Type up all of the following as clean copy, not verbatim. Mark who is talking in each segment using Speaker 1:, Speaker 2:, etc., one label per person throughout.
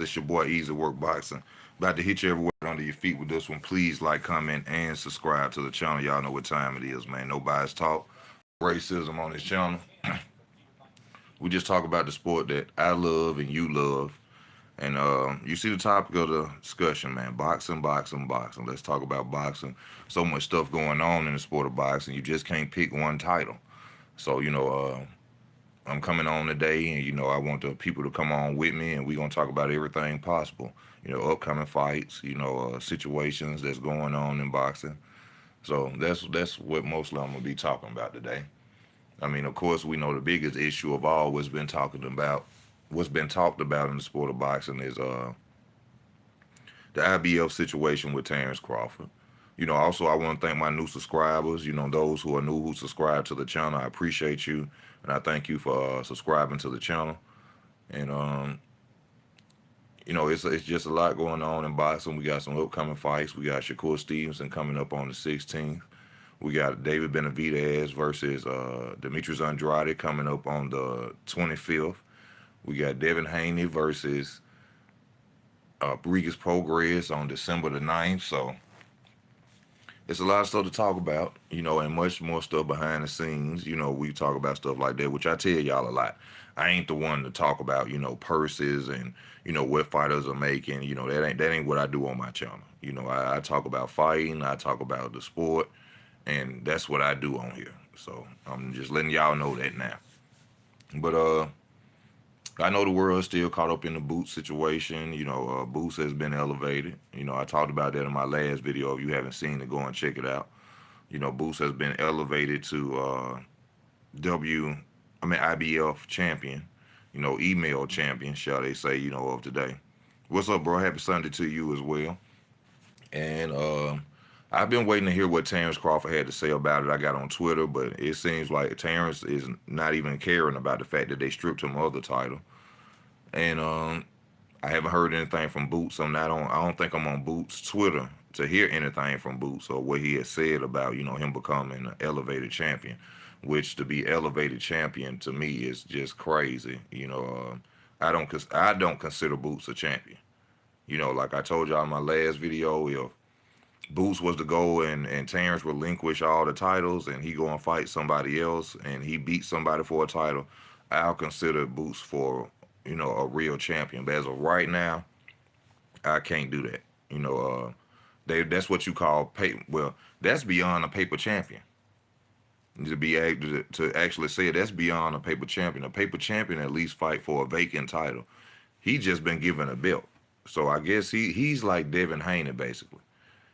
Speaker 1: It's your boy Easy Work Boxing. About to hit you everywhere under your feet with this one. Please like, comment, and subscribe to the channel. Y'all know what time it is, man. Nobody's talk racism on this channel. We just talk about the sport that I love and you love. And you see the topic of the discussion, man. Boxing, boxing, boxing. Let's talk about boxing. So much stuff going on in the sport of boxing. You just can't pick one title. So, I'm coming on today, and I want the people to come on with me, and we're gonna talk about everything possible. Upcoming fights, situations that's going on in boxing. So that's what mostly I'm gonna be talking about today. I mean, of course, we know the biggest issue of all what's been talked about in the sport of boxing is the IBF situation with Terrence Crawford. Also I want to thank my new subscribers. Those who are new who subscribe to the channel. I appreciate you, and I thank you for subscribing to the channel. And it's just a lot going on in boxing. We got some upcoming fights. We got Shakur Stevenson coming up on the 16th. We got David Benavidez versus Demetrius Andrade coming up on the 25th. We got Devin Haney versus Brigas Progress on December the 9th. So it's a lot of stuff to talk about, and much more stuff behind the scenes. We talk about stuff like that, which I tell y'all a lot. I ain't the one to talk about, purses and, what fighters are making. That ain't what I do on my channel. I talk about fighting, I talk about the sport, and that's what I do on here. So I'm just letting y'all know that now. But I know the world is still caught up in the Boots situation. Boots has been elevated. I talked about that in my last video. If you haven't seen it, go and check it out. Boots has been elevated to IBF champion. Email champion, shall they say? Of today. What's up, bro? Happy Sunday to you as well. And I've been waiting to hear what Terrence Crawford had to say about it. I got on Twitter, but it seems like Terrence is not even caring about the fact that they stripped him of the title. And I haven't heard anything from Boots. I don't think I'm on Boots' Twitter to hear anything from Boots or what he has said about him becoming an elevated champion. Which to be elevated champion to me is just crazy. I don't consider Boots a champion. Like I told y'all in my last video, if Boots was to go and Terrence relinquish all the titles and he go and fight somebody else and he beat somebody for a title, I'll consider Boots for, a real champion. But as of right now, I can't do that. That's what you call that's beyond a paper champion. To be able to actually say it, that's beyond a paper champion. A paper champion at least fight for a vacant title. He just been given a belt. So I guess he's like Devin Haney basically.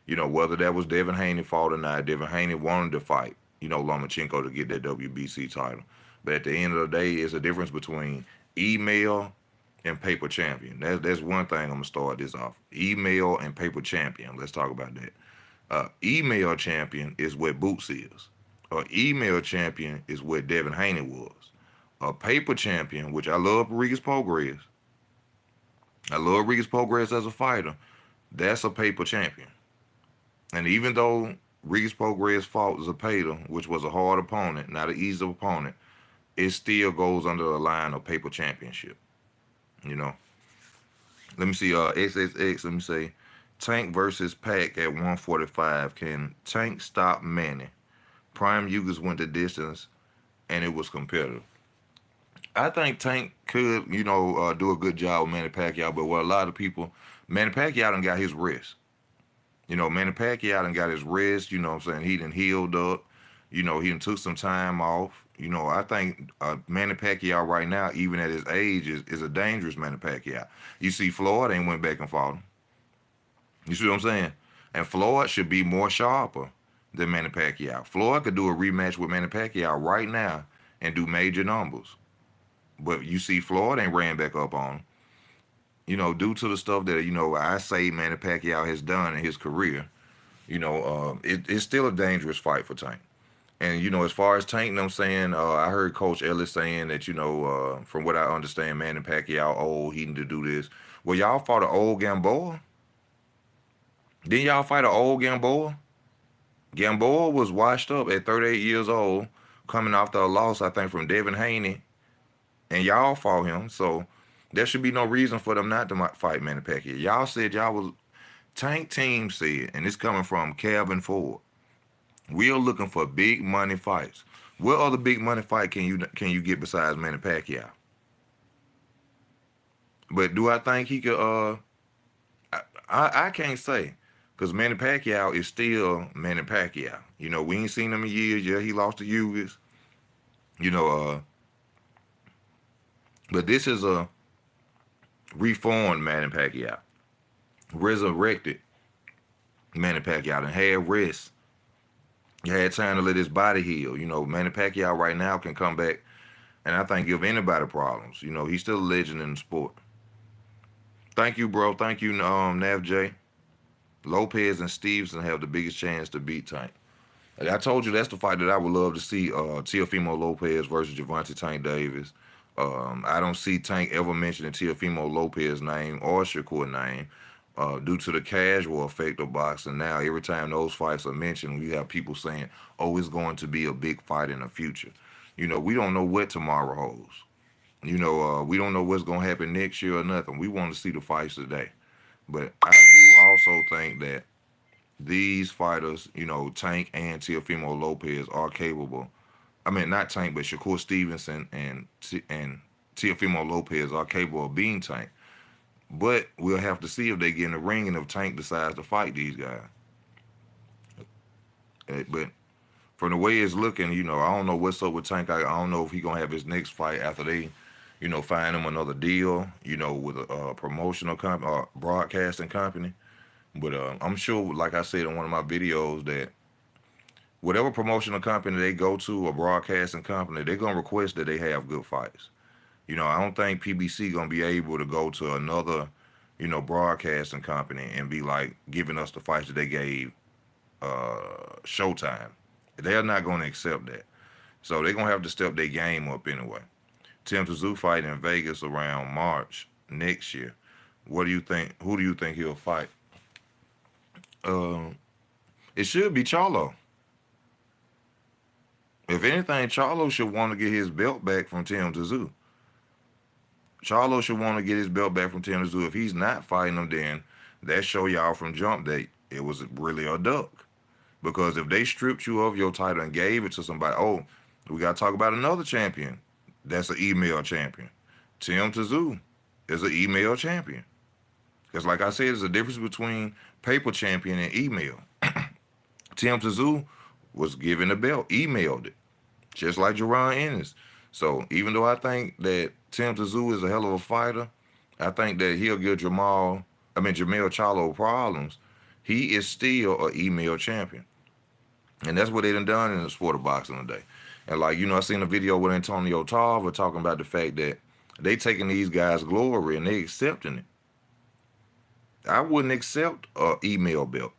Speaker 1: Whether that was Devin Haney fault or not, Devin Haney wanted to fight, Lomachenko to get that WBC title. But at the end of the day, it's a difference between email and paper champion. That's one thing I'm going to start this off. Email and paper champion. Let's talk about that. Email champion is what Boots is. An email champion is what Devin Haney was. A paper champion, which I love Regis Prograis. I love Regis Prograis as a fighter. That's a paper champion. And even though Regis Prograis fought Zepeda, which was a hard opponent, not an easy opponent, it still goes under the line of paper championship. Let me see, XXX, let me say, Tank versus Pac at 145. Can Tank stop Manny? Prime Yugas went the distance, and it was competitive. I think Tank could, do a good job with Manny Pacquiao, but what a lot of people, Manny Pacquiao done got his rest. Manny Pacquiao done got his rest, what I'm saying? He done healed up. He done took some time off. I think Manny Pacquiao right now, even at his age, is a dangerous Manny Pacquiao. You see, Floyd ain't went back and fought him. You see what I'm saying? And Floyd should be more sharper than Manny Pacquiao. Floyd could do a rematch with Manny Pacquiao right now and do major numbers. But you see, Floyd ain't ran back up on him. Due to the stuff that, I say Manny Pacquiao has done in his career, it's still a dangerous fight for Tank. And, as far as Tank, I'm saying, I heard Coach Ellis saying that, from what I understand, Manny Pacquiao old, he need to do this. Well, y'all fought an old Gamboa? Didn't y'all fight an old Gamboa? Gamboa was washed up at 38 years old, coming off the loss, I think, from Devin Haney, and y'all fought him. So There should be no reason for them not to fight Manny Pacquiao. Y'all said y'all was Tank Team said, and it's coming from Calvin Ford. We are looking for big money fights. What other big money fight can you get besides Manny Pacquiao? But do I think he could? I can't say, because Manny Pacquiao is still Manny Pacquiao. You know, we ain't seen him in years. Yeah, he lost to Ugas. You know, but this is a reformed Manny Pacquiao, resurrected Manny Pacquiao, and had rest. He had time to let his body heal. You know, Manny Pacquiao right now can come back, and I think give anybody problems. You know, he's still a legend in the sport. Thank you, bro. Thank you, Nav J. Lopez and Stevenson have the biggest chance to beat Tank. Like I told you, that's the fight that I would love to see. Teofimo Lopez versus Gervonta Tank Davis. I don't see Tank ever mentioning Teofimo Lopez's name or Shakur name due to the casual effect of boxing. Now, every time those fights are mentioned, we have people saying, "Oh, it's going to be a big fight in the future." You know, we don't know what tomorrow holds. You know, we don't know what's going to happen next year or nothing. We want to see the fights today. But I do also think that these fighters, you know, Tank and Teofimo Lopez are capable. I mean, not Tank, but Shakur Stevenson and Teofimo Lopez are capable of being Tank. But we'll have to see if they get in the ring and if Tank decides to fight these guys. But from the way it's looking, you know, I don't know what's up with Tank. I don't know if he's gonna have his next fight after they, you know, find him another deal, you know, with a promotional company or broadcasting company. But I'm sure, like I said in one of my videos, that whatever promotional company they go to or broadcasting company, they're gonna request that they have good fights. You know, I don't think PBC gonna be able to go to another, you know, broadcasting company and be like giving us the fights that they gave Showtime. They're not gonna accept that. So they're gonna have to step their game up anyway. Tim Tszyu fight in Vegas around March next year. What do you think? Who do you think he'll fight? Uh, it should be Charlo. If anything, Charlo should want to get his belt back from Tim Tszyu. Charlo should want to get his belt back from Tim Tszyu. If he's not fighting him, then that show y'all from jump that it was really a duck. Because if they stripped you of your title and gave it to somebody, oh, we got to talk about another champion. That's an email champion. Tim Tszyu is an email champion. Because like I said, there's a difference between paper champion and email. Tim Tszyu was given the belt, emailed it, just like Jaron Ennis. So even though I think that Tim Tszyu is a hell of a fighter, I think that he'll give Jamel Charlo problems. He is still an email champion. And that's what they done in the sport of boxing today. And like, you know, I seen a video with Antonio Tarver talking about the fact that they taking these guys' glory and they accepting it. I wouldn't accept a email belt.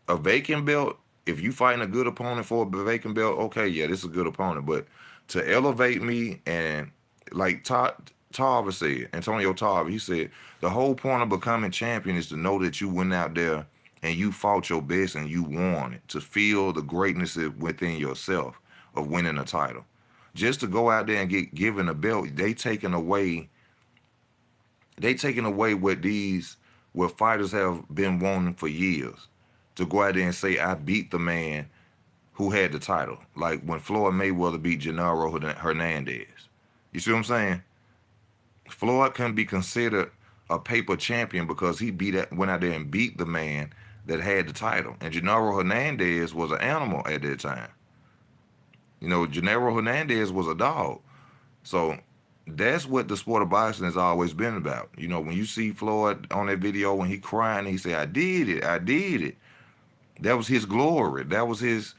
Speaker 1: A vacant belt, if you fighting a good opponent for a vacant belt, okay, yeah, this is a good opponent. But to elevate me and like Tarver said, Antonio Tarver, he said, the whole point of becoming champion is to know that you went out there and you fought your best and you won it, to feel the greatness within yourself of winning a title. Just to go out there and get given a belt, they taking away what fighters have been wanting for years. To go out there and say, I beat the man who had the title. Like when Floyd Mayweather beat Gennaro Hernandez. You see what I'm saying? Floyd couldn't be considered a paper champion because he went out there and beat the man that had the title. And Gennaro Hernandez was an animal at that time. You know, Gennaro Hernandez was a dog. So that's what the sport of boxing has always been about. You know, when you see Floyd on that video when he crying, he said, I did it. That was his glory. That was his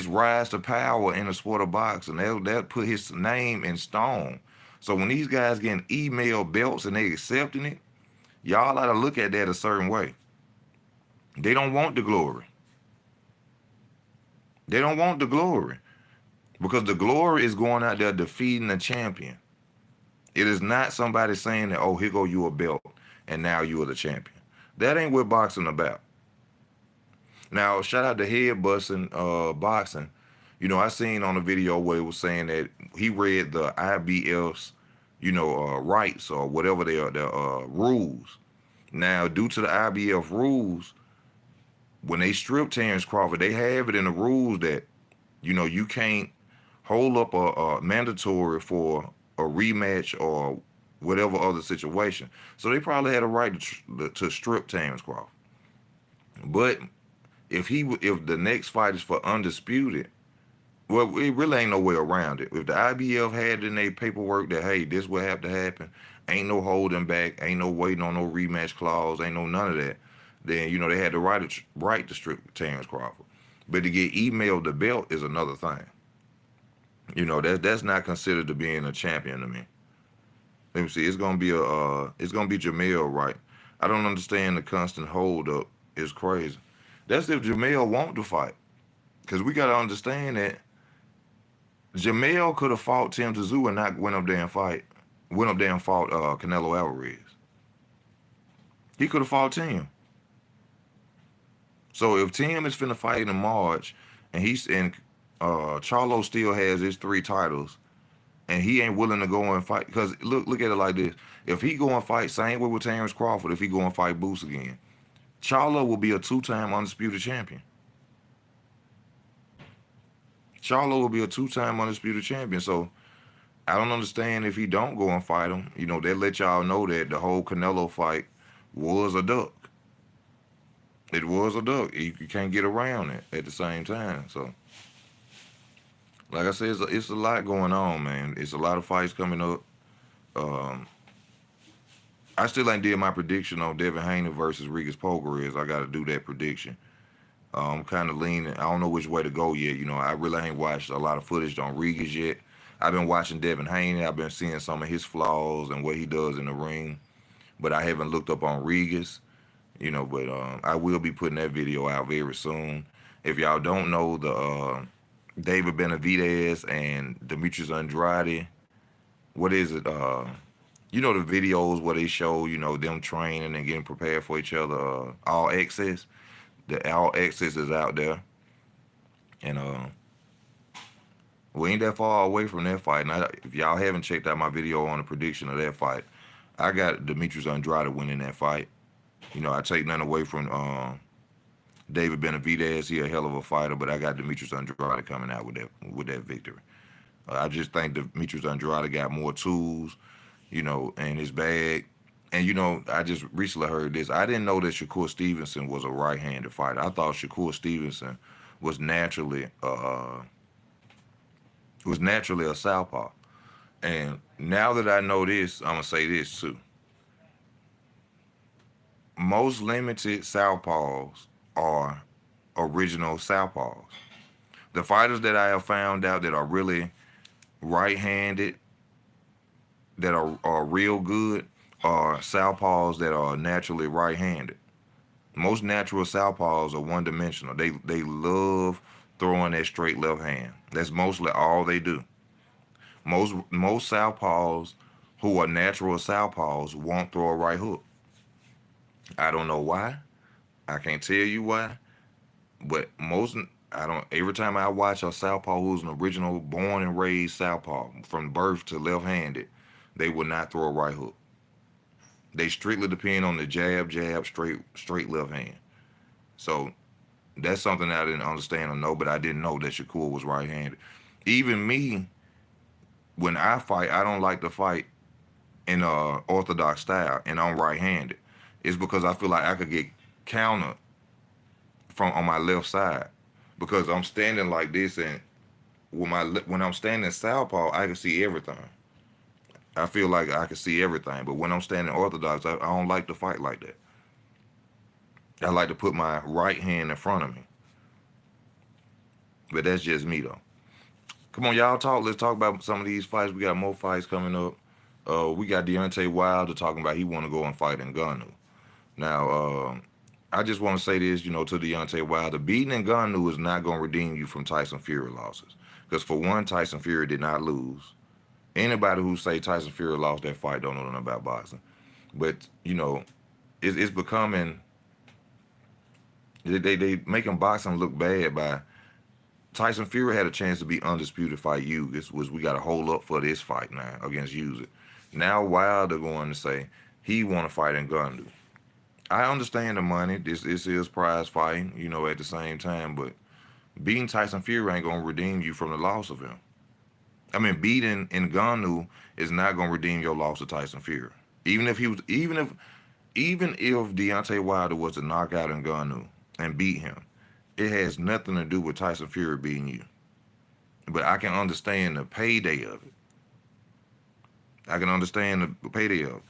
Speaker 1: rise to power in the sport of boxing. That put his name in stone. So when these guys getting email belts and they accepting it, y'all ought to look at that a certain way. They don't want the glory. They don't want the glory. Because the glory is going out there defeating the champion. It is not somebody saying that, oh, here go you a belt, and now you are the champion. That ain't what boxing about. Now, shout out to Head Busting Boxing. You know, I seen on the video where it was saying that he read the IBF's rights or whatever their rules. Now, due to the IBF rules, when they strip Terrence Crawford, they have it in the rules that you can't hold up a mandatory for a rematch or whatever other situation. So they probably had a right to strip Terrence Crawford. But if the next fight is for undisputed, well, it really ain't no way around it. If the IBF had in their paperwork that, hey, this will have to happen, ain't no holding back, ain't no waiting on no rematch clause, ain't no none of that, then they had the right to strip Terrence Crawford. But to get emailed the belt is another thing. That's not considered to being a champion to me. Let me see. It's gonna be Jamel, right? I don't understand the constant hold up. It's crazy. That's if Jamel want to fight, because we gotta understand that Jamel could have fought Tim Tszyu and not went up there and fought Canelo Alvarez. He could have fought Tim. So if Tim is finna fight in March, and Charlo still has his 3 titles, and he ain't willing to go and fight, because look at it like this: if he go and fight, same way with Terrence Crawford, if he go and fight Boots again, Charlo will be a 2-time undisputed champion. Charlo will be a 2-time undisputed champion. So I don't understand if he don't go and fight him. They let y'all know that the whole Canelo fight was a duck. It was a duck. You can't get around it at the same time. So, like I said, it's a lot going on, man. It's a lot of fights coming up. I still ain't did my prediction on Devin Haney versus Regis Pokerez. I got to do that prediction. I'm kind of leaning. I don't know which way to go yet. I really ain't watched a lot of footage on Regis yet. I've been watching Devin Haney. I've been seeing some of his flaws and what he does in the ring, but I haven't looked up on Regis. But I will be putting that video out very soon. If y'all don't know, the David Benavidez and Demetrius Andrade, what is it? The videos where they show, them training and getting prepared for each other, All Access. The All Access is out there. And we ain't that far away from that fight. And if y'all haven't checked out my video on the prediction of that fight, I got Demetrius Andrade winning that fight. I take nothing away from David Benavidez. He a hell of a fighter, but I got Demetrius Andrade coming out with that victory. I just think Demetrius Andrade got more tools, in his bag. And, I just recently heard this. I didn't know that Shakur Stevenson was a right-handed fighter. I thought Shakur Stevenson was naturally a southpaw. And now that I know this, I'm going to say this too. Most limited southpaws are original southpaws. The fighters that I have found out that are really right-handed, that are real good, are southpaws that are naturally right-handed. Most natural southpaws are one-dimensional. They love throwing that straight left hand. That's mostly all they do. Most southpaws who are natural southpaws won't throw a right hook. I don't know why. I can't tell you why. But every time I watch a southpaw who's an original born and raised southpaw from birth to left-handed, they will not throw a right hook. They strictly depend on the jab, straight left hand. So that's something I didn't understand or know, but I didn't know that Shakur was right-handed. Even me, when I fight, I don't like to fight in orthodox style, and I'm right-handed. It's because I feel like I could get countered on my left side, because I'm standing like this, and when I'm standing southpaw, I can see everything. I feel like I can see everything, but when I'm standing orthodox, I don't like to fight like that. I like to put my right hand in front of me. But that's just me, though. Come on, y'all talk. Let's talk about some of these fights. We got more fights coming up. We got Deontay Wilder talking about he want to go and fight Ngannou. Now, I just want to say this, to Deontay Wilder. Beating Ngannou is not going to redeem you from Tyson Fury losses. Because for one, Tyson Fury did not lose. Anybody who say Tyson Fury lost that fight don't know nothing about boxing. But, it's becoming... They making boxing look bad by... Tyson Fury had a chance to be undisputed fight Ugas, which we got to hold up for this fight now against Usyk. Now Wilder going to say he want to fight Ngannou. I understand the money. This is prize fighting, at the same time, but beating Tyson Fury ain't gonna redeem you from the loss of him. I mean, beating Ngannou is not gonna redeem your loss to Tyson Fury. Even if he was, even if Deontay Wilder was to knock out Ngannou and beat him, it has nothing to do with Tyson Fury beating you. But I can understand the payday of it. I can understand the payday of it.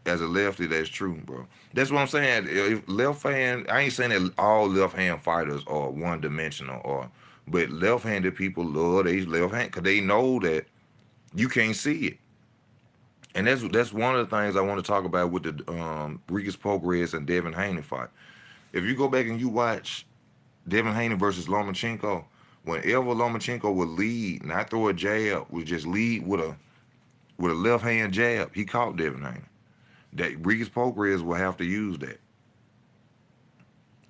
Speaker 1: As a lefty, that's true, bro. That's what I'm saying. If left hand, I ain't saying that all left hand fighters are one dimensional, but left handed people love their left hand because they know that you can't see it. And that's one of the things I want to talk about with the Regis Prograis and Devin Haney fight. If you go back and you watch Devin Haney versus Lomachenko, whenever Lomachenko would lead, not throw a jab, would just lead with a left hand jab, he caught Devin Haney. That Regis Prograis will have to use that.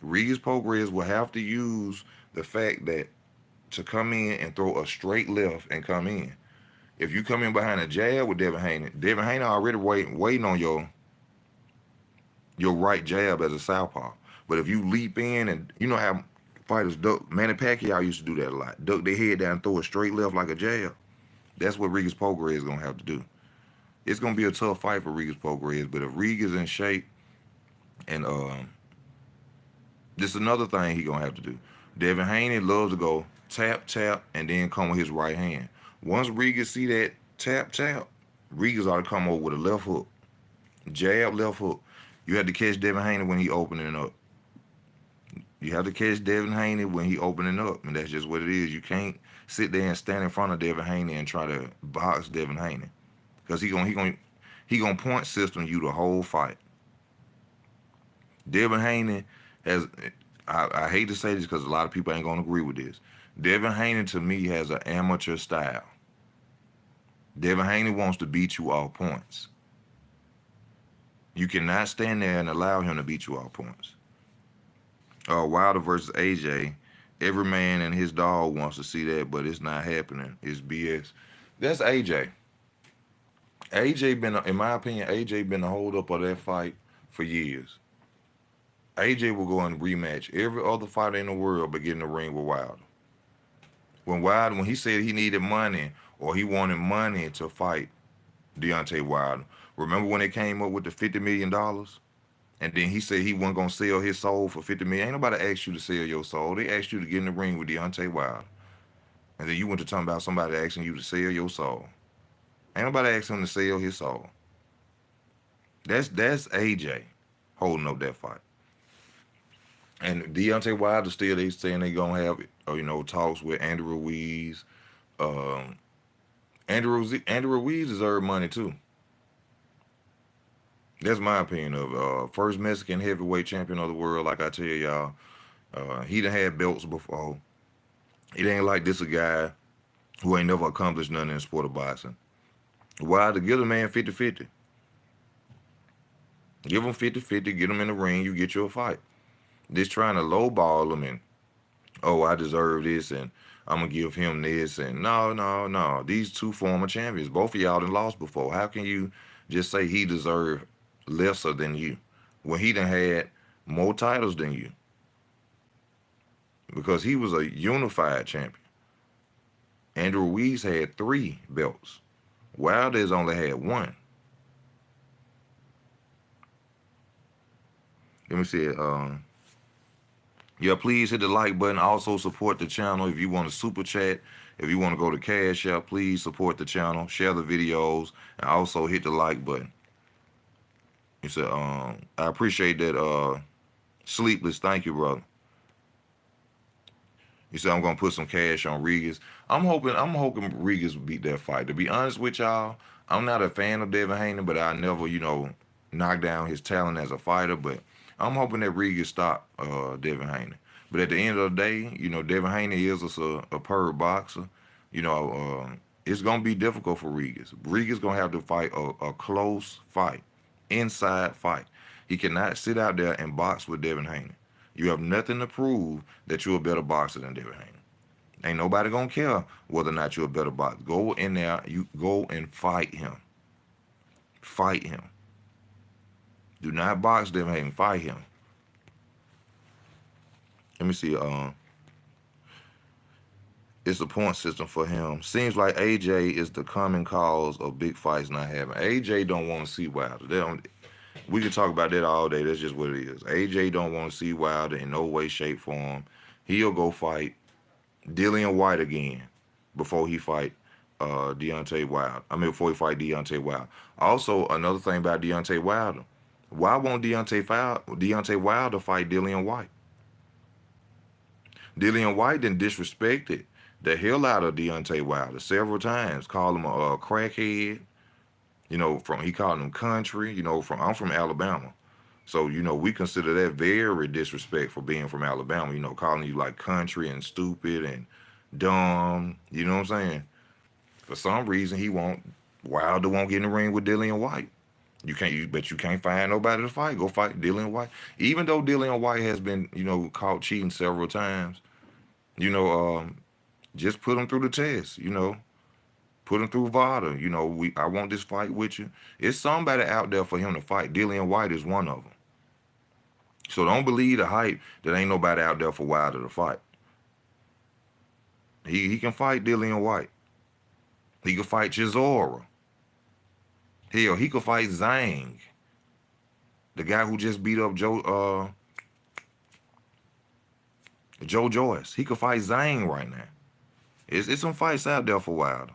Speaker 1: Regis Prograis will have to use the fact that to come in and throw a straight left and come in. If you come in behind a jab with Devin Haney already waiting on your right jab as a southpaw. But if you leap in and you know how fighters duck, Manny Pacquiao used to do that a lot. Duck their head down and throw a straight left like a jab. That's what Regis Prograis is gonna have to do. It's gonna be a tough fight for Regis Prograis, but if Regis in shape, and this is another thing he gonna have to do. Devin Haney loves to go tap tap and then come with his right hand. Once Regis see that tap tap, Regis ought to come over with a left hook, jab left hook. You have to catch Devin Haney when he opening up. You have to catch Devin Haney when he opening up, and that's just what it is. You can't sit there and stand in front of Devin Haney and try to box Devin Haney. Because he gonna point system you the whole fight. Devin Haney has, I hate to say this because a lot of people ain't gonna agree with this. Devin Haney to me has an amateur style. Devin Haney wants to beat you all points. You cannot stand there and allow him to beat you all points. Wilder versus AJ. Every man and his dog wants to see that, but it's not happening. It's BS. That's AJ. AJ been, in my opinion, AJ been the hold up of that fight for years. AJ will go and rematch every other fighter in the world but get in the ring with Wilder. When he said he needed money or he wanted money to fight Deontay Wilder, remember when they came up with the $50 million? And then he said he wasn't gonna sell his soul for $50 million. Ain't nobody asked you to sell your soul. They asked you to get in the ring with Deontay Wilder. And then you went to talking about somebody asking you to sell your soul. Ain't nobody asked him to sell his soul. That's AJ holding up that fight. And Deontay Wilder still, they saying they gonna have talks with Andrew Ruiz. Andrew Ruiz deserve money too. That's my opinion of first Mexican heavyweight champion of the world. Like I tell y'all, he done had belts before. It ain't like this a guy who ain't never accomplished nothing in the sport of boxing. Wilder, give a man 50-50. Give him 50-50, get him in the ring, you get you a fight. Just trying to lowball him and, I deserve this and I'm going to give him this. And no. These two former champions, both of y'all done lost before. How can you just say he deserved lesser than you when he done had more titles than you? Because he was a unified champion. Andrew Ruiz had 3 belts. Wilder's only had 1. Let me see it. Yeah, please hit the like button. Also support the channel if you want to super chat. If you want to go to Cash App, please support the channel. Share the videos and also hit the like button. He said, I appreciate that. Sleepless, thank you, brother. He said, I'm gonna put some cash on Regis. I'm hoping Regis will beat that fight. To be honest with y'all, I'm not a fan of Devin Haney, but I never, knock down his talent as a fighter. But I'm hoping that Regis stop Devin Haney. But at the end of the day, Devin Haney is a superb boxer. It's gonna be difficult for Regis. Regis gonna have to fight a close fight, inside fight. He cannot sit out there and box with Devin Haney. You have nothing to prove that you're a better boxer than Devin Haney. Ain't nobody gonna care whether or not you're a better boxer. Go in there, you go and fight him. Fight him. Do not box Devin Haney. Fight him. Let me see. It's a point system for him. Seems like AJ is the common cause of big fights not happening. AJ don't want to see Wilder. We can talk about that all day. That's just what it is. AJ don't want to see Wilder in no way, shape, form. He'll go fight Dillian White again before he fight Deontay Wilder. Before he fight Deontay Wilder. Also, another thing about Deontay Wilder. Why won't Deontay Wilder fight Dillian White? Dillian White then disrespected the hell out of Deontay Wilder several times. Called him a crackhead. He called him country. I'm from Alabama. So, we consider that very disrespectful being from Alabama, calling you like country and stupid and dumb. You know what I'm saying? For some reason, Wilder won't get in the ring with Dillian White. You can't find nobody to fight. Go fight Dillian White. Even though Dillian White has been, caught cheating several times, just put him through the test, Put him through VADA. I want this fight with you. It's somebody out there for him to fight. Dillian White is one of them. So don't believe the hype that ain't nobody out there for Wilder to fight. He can fight Dillian White. He can fight Chisora. Hell, he could fight Zhang. The guy who just beat up Joe Joyce. He could fight Zhang right now. It's some fights out there for Wilder.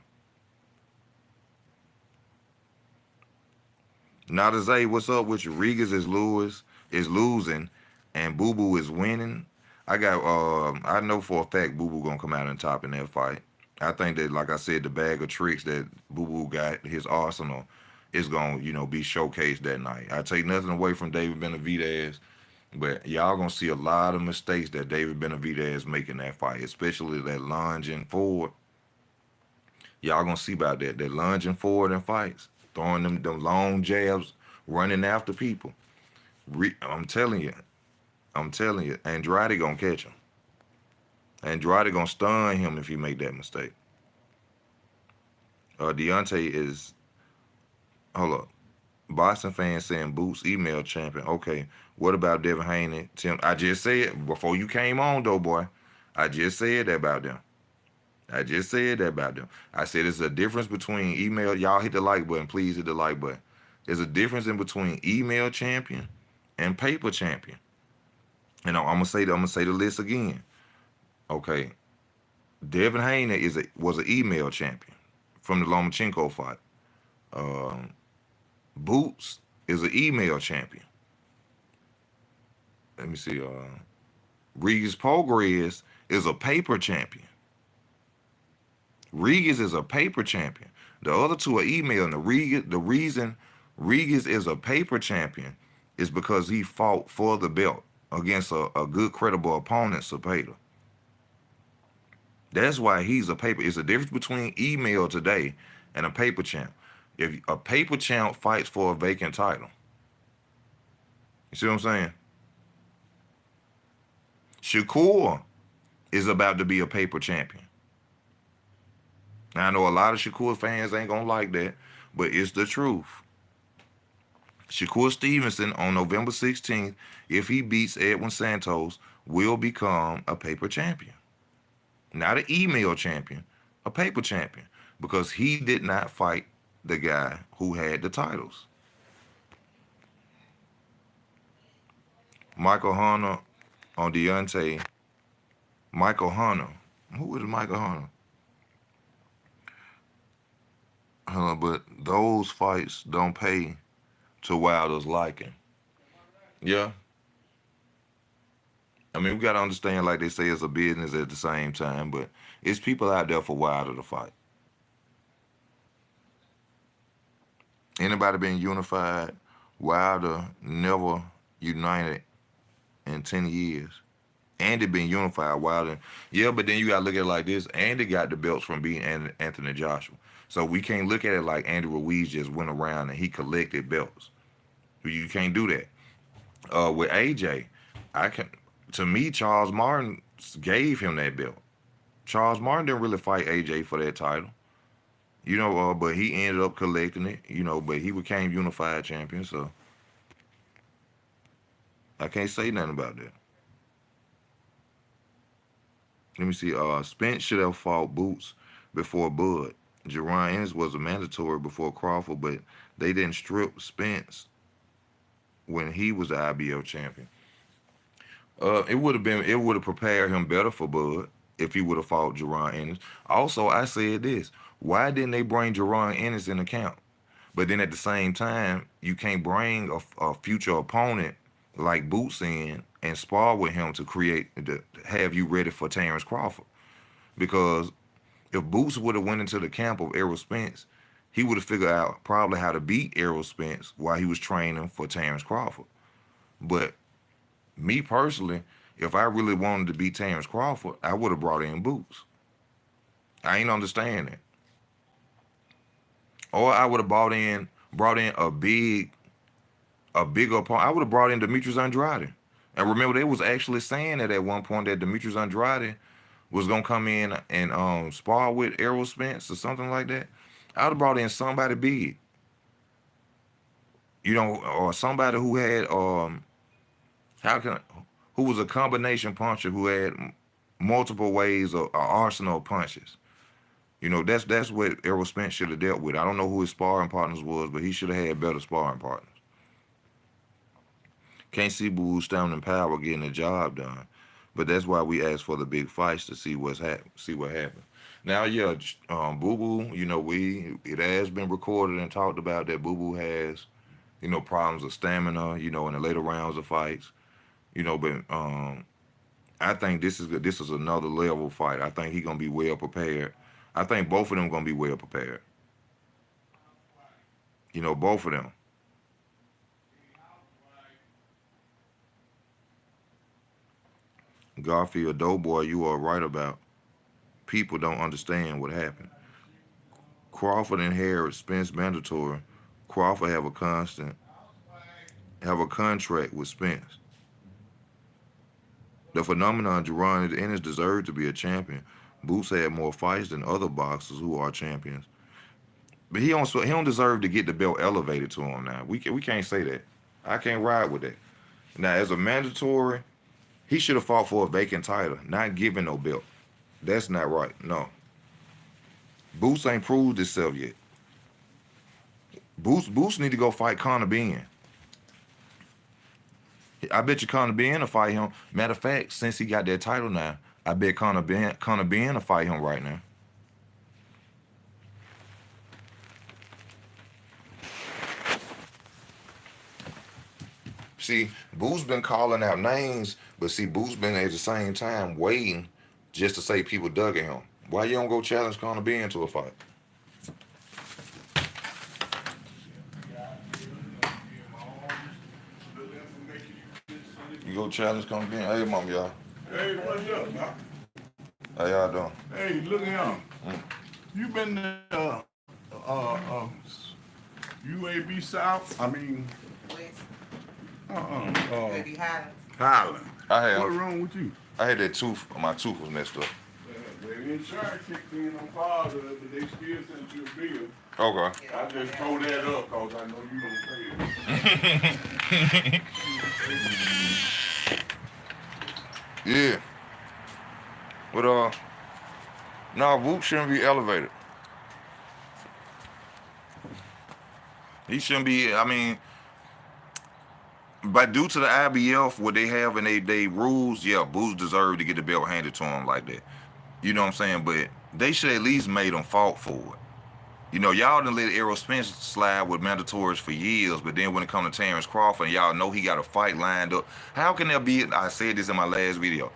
Speaker 1: Nadaze, what's up with you? Rigas is losing, and Boo Boo is winning. I know for a fact Boo Boo gonna come out on top in that fight. I think that, like I said, the bag of tricks that Boo Boo got, his arsenal, is gonna, be showcased that night. I take nothing away from David Benavidez, but y'all gonna see a lot of mistakes that David Benavidez make in that fight, especially that lunging forward. Y'all gonna see about that lunging forward in fights. Throwing them long jabs, running after people. I'm telling you, Andrade gonna catch him. Andrade gonna stun him if he make that mistake. Deontay is, hold up. Boston fans saying Boots email champion. Okay, what about Devin Haney? Tim, I just said before you came on though, boy. I just said that about them. I said it's a difference between email. Y'all hit the like button. Please hit the like button. There's a difference in between email champion and paper champion. And I'm gonna say the list again. Okay. Devin Haney was an email champion from the Lomachenko fight. Boots is an email champion. Let me see. Regis Prograis is a paper champion. Regis is a paper champion. The other two are email. And the reason Regis is a paper champion is because he fought for the belt against a good, credible opponent, Cepeda. That's why he's a paper. It's a difference between email today and a paper champ. If a paper champ fights for a vacant title, you see what I'm saying? Shakur is about to be a paper champion. Now, I know a lot of Shakur fans ain't going to like that, but it's the truth. Shakur Stevenson on November 16th, if he beats Edwin Santos, will become a paper champion. Not an email champion, a paper champion, because he did not fight the guy who had the titles. Michael Hunter on Deontay. Michael Hunter. Who is Michael Hunter? But those fights don't pay to Wilder's liking. Yeah. We got to understand, like they say, it's a business at the same time, but it's people out there for Wilder to fight. Anybody been unified? Wilder never united in 10 years. Andy been unified. Wilder. Yeah, but then you got to look at it like this. Andy got the belts from beating Anthony Joshua. So we can't look at it like Andy Ruiz just went around and he collected belts. You can't do that. With AJ, to me, Charles Martin gave him that belt. Charles Martin didn't really fight AJ for that title. But he ended up collecting it, but he became unified champion, so I can't say nothing about that. Let me see. Spence should have fought Boots before Bud. Jerron Ennis was a mandatory before Crawford, but they didn't strip Spence when he was the IBF champion. It would have prepared him better for Bud if he would have fought Jerron Ennis. Also, I said this: why didn't they bring Jerron Ennis in the camp? But then at the same time, you can't bring a future opponent like Boots in and spar with him to have you ready for Terrence Crawford. Because if Boots would have went into the camp of Errol Spence, he would have figured out probably how to beat Errol Spence while he was training for Terrence Crawford. But me personally, if I really wanted to beat Terrence Crawford, I would have brought in Boots. I ain't understand that. Or I would have brought in a bigger opponent. I would have brought in Demetrius Andrade. And remember, they was actually saying that at one point that Demetrius Andrade was gonna come in and spar with Errol Spence or something like that. I would have brought in somebody big, or somebody who had how can who was a combination puncher who had multiple ways of arsenal of punches. That's what Errol Spence should have dealt with. I don't know who his sparring partners was, but he should have had better sparring partners. Can't see Boo standing in power getting the job done, but that's why we ask for the big fights to see what happens. Now, yeah, Boo Boo, it has been recorded and talked about that Boo Boo has, problems of stamina, in the later rounds of fights, but I think this is another level fight. I think he's gonna be well prepared. I think both of them gonna be well prepared. Both of them. Garfield Doughboy, you are right about people don't understand what happened. Crawford inherits Spence mandatory. Crawford have a contract with Spence. The phenomenon Jerron Ennis deserved to be a champion. Boots had more fights than other boxers who are champions. But he don't deserve to get the belt elevated to him now. We can't say that. I can't ride with that. Now, as a mandatory, he should have fought for a vacant title, not given no belt. That's not right. No. Boots ain't proved himself yet. Boots need to go fight Conor Benn. I bet you Conor Benn will fight him. Matter of fact, since he got that title now, I bet Conor Benn will fight him right now. See, Boo's been calling out names, but see, Boo's been at the same time waiting just to say people dug at him. Why you don't go challenge Conor Benn to a fight? You go challenge Conor Benn. Hey, mom, y'all.
Speaker 2: Hey, what's up, Doc?
Speaker 1: How y'all doing?
Speaker 2: Hey, look at him. You been UAB South? I mean,
Speaker 3: Maybe Highlands.
Speaker 2: Highland.
Speaker 1: I have.
Speaker 2: What wrong with you?
Speaker 1: I had that tooth. My tooth was messed up.
Speaker 2: The insurance kicked in on Father, but they still sent you a bill.
Speaker 1: Okay.
Speaker 2: I just told that up because I know you don't pay it.
Speaker 1: Yeah. But no, Whoop shouldn't be elevated. He shouldn't be. I mean, but due to the IBF, what they have in they rules, yeah, Boots deserve to get the belt handed to him like that. You know what I'm saying? But they should at least made him fought for it. Y'all done let Errol Spence slide with mandatories for years, but then when it comes to Terrence Crawford, and y'all know he got a fight lined up, how can there be, I said this in my last video,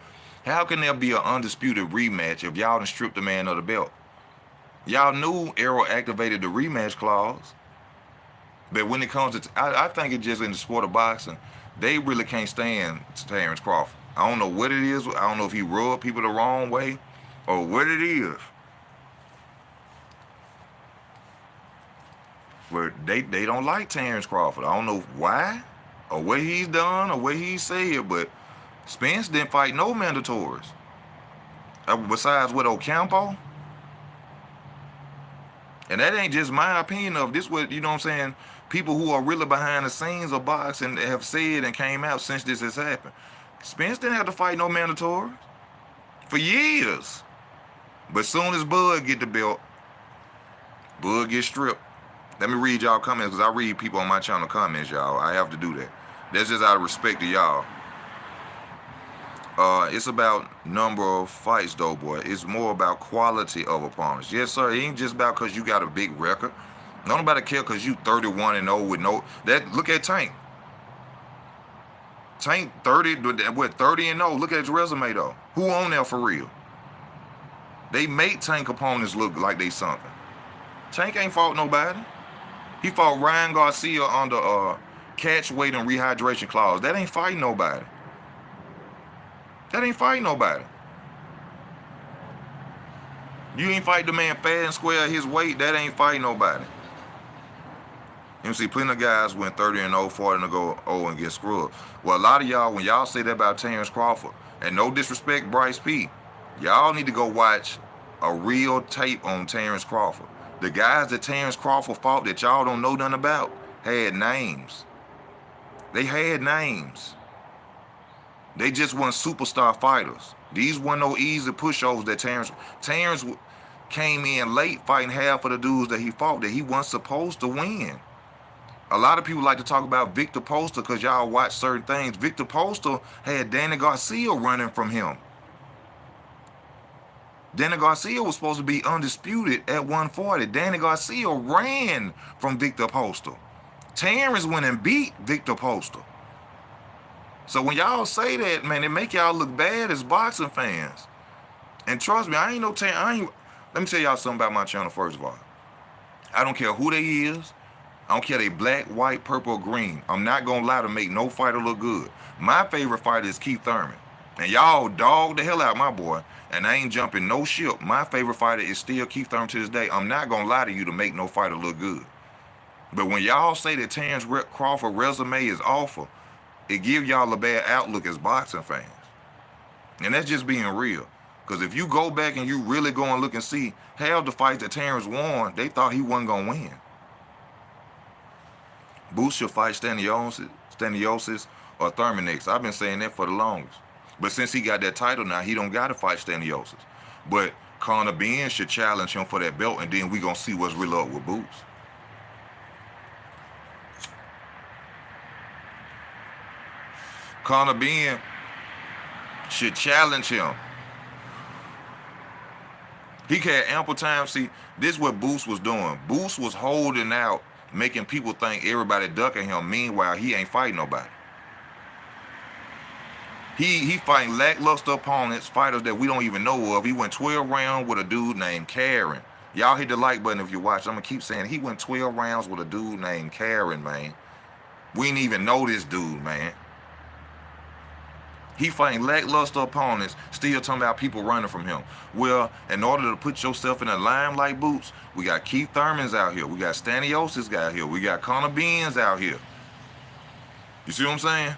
Speaker 1: how can there be an undisputed rematch if y'all done stripped the man of the belt? Y'all knew Errol activated the rematch clause, but when it comes to, I think it's just in the sport of boxing, they really can't stand Terrence Crawford. I don't know what it is. I don't know if he rubbed people the wrong way or what it is. But they don't like Terrence Crawford. I don't know why or what he's done or what he said, but Spence didn't fight no mandatories. Besides with Ocampo. And that ain't just my opinion of this. What, you know what I'm saying? People who are really behind the scenes of boxing have said and came out since this has happened. Spence didn't have to fight no mandatories for years. But soon as Bud get the belt, Bud get stripped. Let me read y'all comments, because I read people on my channel comments, y'all. I have to do that. That's just out of respect to y'all. It's about number of fights, though, boy. It's more about quality of opponents. Yes, sir. It ain't just about because you got a big record. Nobody care because you 31-0 with no... Look at Tank. Tank 30-0. Look at his resume, though. Who on there for real? They make Tank opponents look like they something. Tank ain't fought nobody. He fought Ryan Garcia under catch weight and rehydration clause. That ain't fighting nobody. That ain't fighting nobody. You ain't fight the man fair and square his weight. That ain't fighting nobody. You see, plenty of guys went 30-0, 40-0 and get screwed. Well, a lot of y'all, when y'all say that about Terrence Crawford, and no disrespect, Bryce P, y'all need to go watch a real tape on Terrence Crawford. The guys that Terrence Crawford fought that y'all don't know nothing about had names. They had names. They just weren't superstar fighters. These weren't no easy pushovers that Terrence came in late fighting half of the dudes that he fought that he wasn't supposed to win. A lot of people like to talk about Victor Poster because y'all watch certain things. Victor Poster had Danny Garcia running from him. Danny Garcia was supposed to be undisputed at 140. Danny Garcia ran from Victor Poster. Terrence went and beat Victor Poster. So when y'all say that, man, it make y'all look bad as boxing fans. And trust me, I ain't no let me tell y'all something about my channel first of all. I don't care who they is. I don't care they black, white, purple, or green. I'm not gonna lie to make no fighter look good. My favorite fighter is Keith Thurman. And y'all dog the hell out my boy. And I ain't jumping no ship. My favorite fighter is still Keith Thurman to this day. I'm not gonna lie to you to make no fighter look good. But when y'all say that Terrence Crawford resume is awful, it give y'all a bad outlook as boxing fans. And that's just being real. Because if you go back and you really go and look and see half the fights that Terrence won, they thought he wasn't going to win. Boots should fight Stanionis or Thurman next. I've been saying that for the longest. But since he got that title now, he don't got to fight Stanionis. But Conor Benn should challenge him for that belt, and then we going to see what's real up with Boots. Conor Benn should challenge him. He had ample time. See, this is what Boots was doing. Boots was holding out, making people think everybody ducking him. Meanwhile, he ain't fighting nobody. He fighting lackluster opponents, fighters that we don't even know of. He went 12 rounds with a dude named Karen. Y'all hit the like button if you watch. I'm going to keep saying he went 12 rounds with a dude named Karen, man. We didn't even know this dude, man. He fighting lackluster opponents, still talking about people running from him. Well, in order to put yourself in a limelight, Boots, we got Keith Thurman's out here. We got Stanionis out here. We got Conor Benn's out here. You see what I'm saying?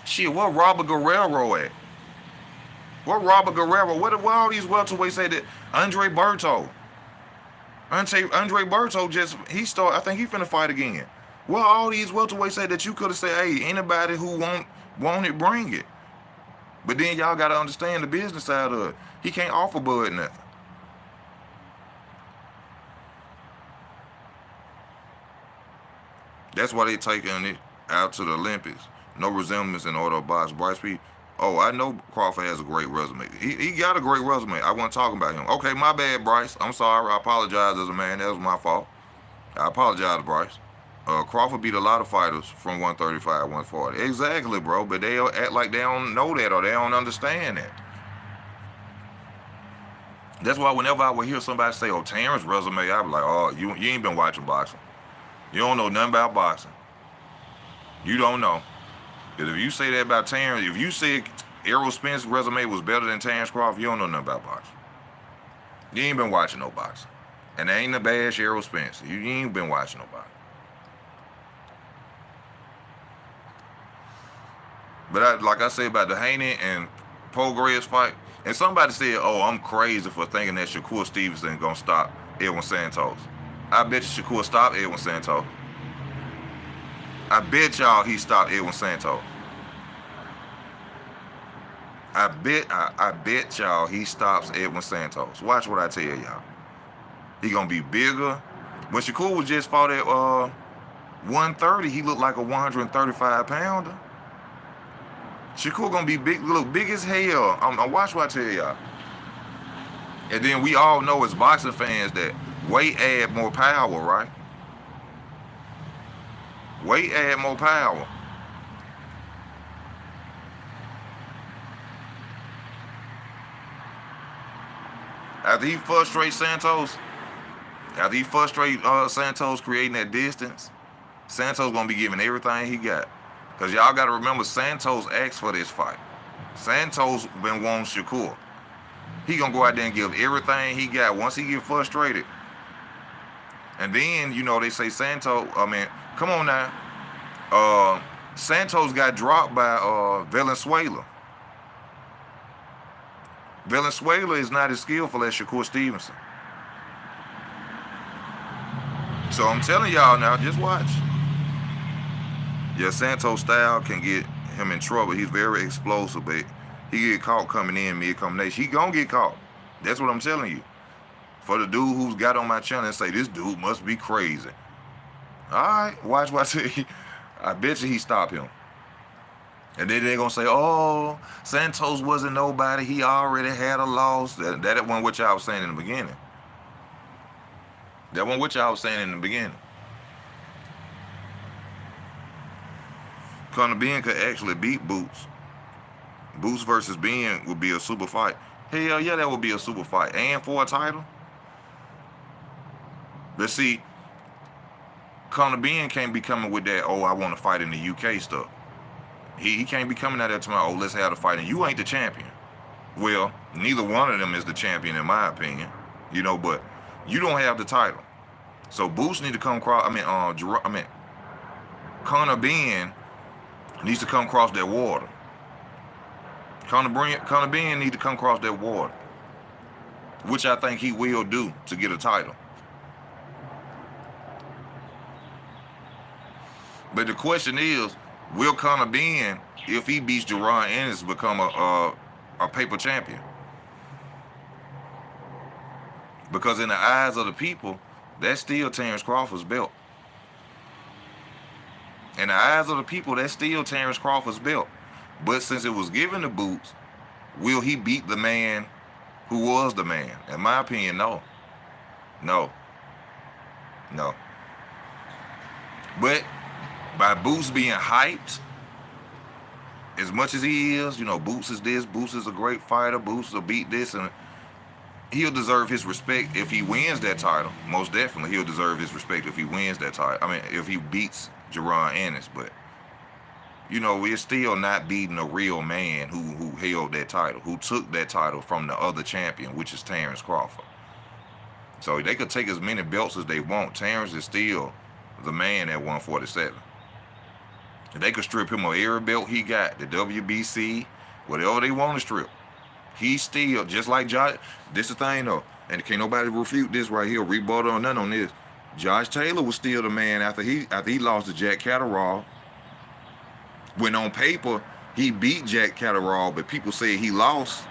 Speaker 1: Shit, what Robert Guerrero at? What Robert Guerrero? What all these welterweights say that Andre Berto? Andre Berto I think he finna fight again. Well, all these welterweights say that you could have said, hey, anybody who want it, bring it. But then y'all got to understand the business side of it. He can't offer Bud nothing. That's why they taking it out to the Olympics. No resemblance in order of box. Bryce P. Oh, I know Crawford has a great resume. He got a great resume. I wasn't talking about him. Okay, my bad, Bryce. I'm sorry. I apologize as a man. That was my fault. I apologize, Bryce. Crawford beat a lot of fighters from 135, 140. Exactly, bro. But they act like they don't know that or they don't understand that. That's why whenever I would hear somebody say, oh, Terrence resume, I'd be like, oh, you ain't been watching boxing. You don't know nothing about boxing. You don't know. Because if you say that about Terrence, if you say Errol Spence's resume was better than Terrence Crawford, you don't know nothing about boxing. You ain't been watching no boxing. And they ain't a bash Errol Spence. You ain't been watching no boxing. But like I say about the Haney and Paul Graves fight, and somebody said, oh, I'm crazy for thinking that Shakur Stevenson gonna stop Edwin Santos. I bet you Shakur stopped Edwin Santos. I bet y'all he stopped Edwin Santos. I bet y'all he stops Edwin Santos. Watch what I tell y'all. He gonna be bigger. When Shakur was just fought at 130, he looked like a 135 pounder. Shakur gonna be big, look big as hell. Watch what I tell y'all. And then we all know as boxing fans that weight add more power, right? Weight add more power. After he frustrates Santos, Santos creating that distance, Santos gonna be giving everything he got. Cause y'all gotta remember Santos asked for this fight. Santos been wanting Shakur. He gonna go out there and give everything he got once he get frustrated. And then, you know, they say Santos, come on now. Santos got dropped by Valenzuela. Valenzuela is not as skillful as Shakur Stevenson. So I'm telling y'all now, just watch. Yeah, Santos' style can get him in trouble. He's very explosive, but he get caught coming in mid-combination. He gonna get caught. That's what I'm telling you. For the dude who's got on my channel and say, this dude must be crazy. All right, watch what I tell you. I bet you he stopped him. And then they're going to say, oh, Santos wasn't nobody. He already had a loss. That wasn't what y'all was saying in the beginning. That wasn't what y'all was saying in the beginning. Conor Benn could actually beat Boots. Boots versus Benn would be a super fight. Hell yeah, that would be a super fight. And for a title. But see, Conor Benn can't be coming with that, oh, I want to fight in the UK stuff. He can't be coming out there tomorrow, oh, let's have a fight, and you ain't the champion. Well, neither one of them is the champion in my opinion, you know, but you don't have the title. So Boots need to come across, Conor Benn needs to come across that water. Conor Benn needs to come across that water, which I think he will do to get a title. But the question is, will Conor Benn, if he beats Jaron Ennis, become a paper champion? Because in the eyes of the people, that's still Terrence Crawford's belt. In the eyes of the people, that's still Terrence Crawford's belt. But since it was given to Boots, will he beat the man who was the man? In my opinion, no. No. No. But by Boots being hyped, as much as he is, you know, Boots is this, Boots is a great fighter, Boots will beat this, and he'll deserve his respect if he wins that title. Most definitely, he'll deserve his respect if he wins that title. If he beats Jaron Ennis, but you know, we're still not beating a real man who held that title, who took that title from the other champion, which is Terrence Crawford. So they could take as many belts as they want. Terrence is still the man at 147. They could strip him of every belt he got, the WBC, whatever they want to strip. He's still, just like Josh, this is the thing though, and can't nobody refute this right here, rebuttal or none on this. Josh Taylor was still the man after he lost to Jack Catterall. When on paper, he beat Jack Catterall, but people say he lost.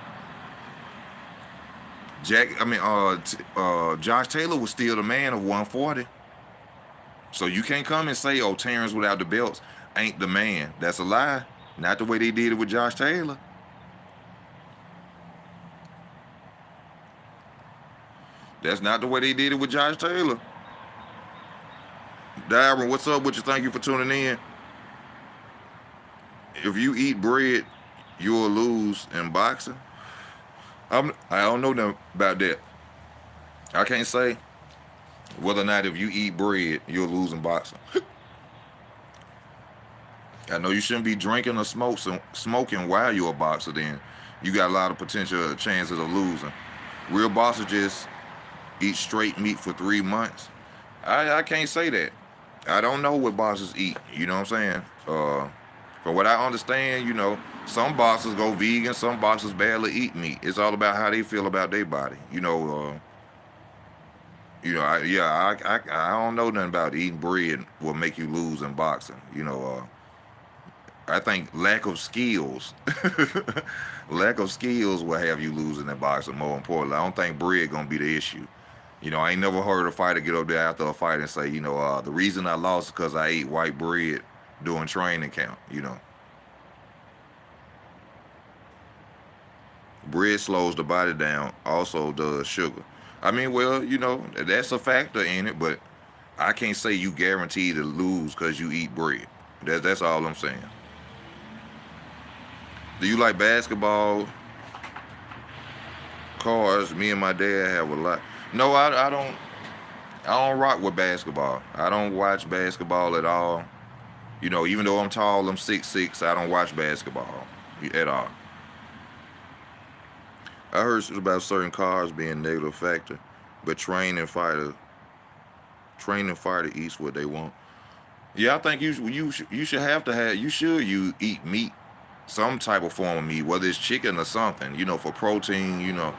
Speaker 1: Josh Taylor was still the man of 140. So you can't come and say, oh, Terrence without the belts ain't the man. That's a lie. Not the way they did it with Josh Taylor. That's not the way they did it with Josh Taylor. Darren, what's up with you? Thank you for tuning in. If you eat bread, you'll lose in boxing. I don't know nothing about that. I can't say whether or not if you eat bread, you'll lose in boxing. I know you shouldn't be drinking or smoking while you're a boxer. Then you got a lot of potential chances of losing. Real boxers just eat straight meat for 3 months. I can't say that. I don't know what boxers eat. You know what I'm saying? From what I understand, you know, some boxers go vegan, some boxers barely eat meat. It's all about how they feel about their body. You know, You know, I don't know nothing about eating bread will make you lose in boxing. You know, I think lack of skills, lack of skills will have you losing in boxing. More importantly, I don't think bread gonna be the issue. You know, I ain't never heard a fighter get up there after a fight and say, you know, the reason I lost is because I ate white bread during training camp. You know, bread slows the body down. Also does sugar. I mean, well, you know, that's a factor in it, but I can't say you guaranteed to lose because you eat bread. That's all I'm saying. Do you like basketball? Cars? Me and my dad have a lot. No, I don't. I don't rock with basketball. I don't watch basketball at all. You know, even though I'm tall, I'm 6'6", I don't watch basketball at all. I heard about certain cars being a negative factor, but training fighter eats what they want. Yeah, I think you should have to have you eat meat, some type of form of meat, whether it's chicken or something, you know, for protein, you know.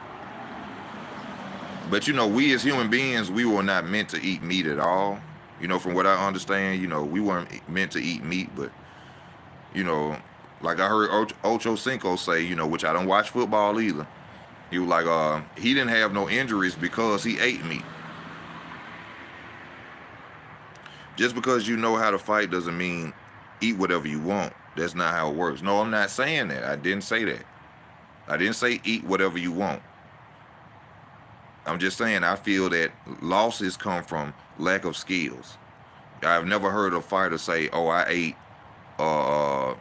Speaker 1: But you know, we as human beings, we were not meant to eat meat at all. You know, from what I understand, you know, we weren't meant to eat meat, but you know, like I heard Ocho Cinco say, you know, which I don't watch football either. He was like, he didn't have no injuries because he ate meat. Just because you know how to fight doesn't mean eat whatever you want. That's not how it works. No, I'm not saying that. I didn't say that. I didn't say eat whatever you want. I'm just saying I feel that losses come from lack of skills. I've never heard a fighter say, "Oh, I ate a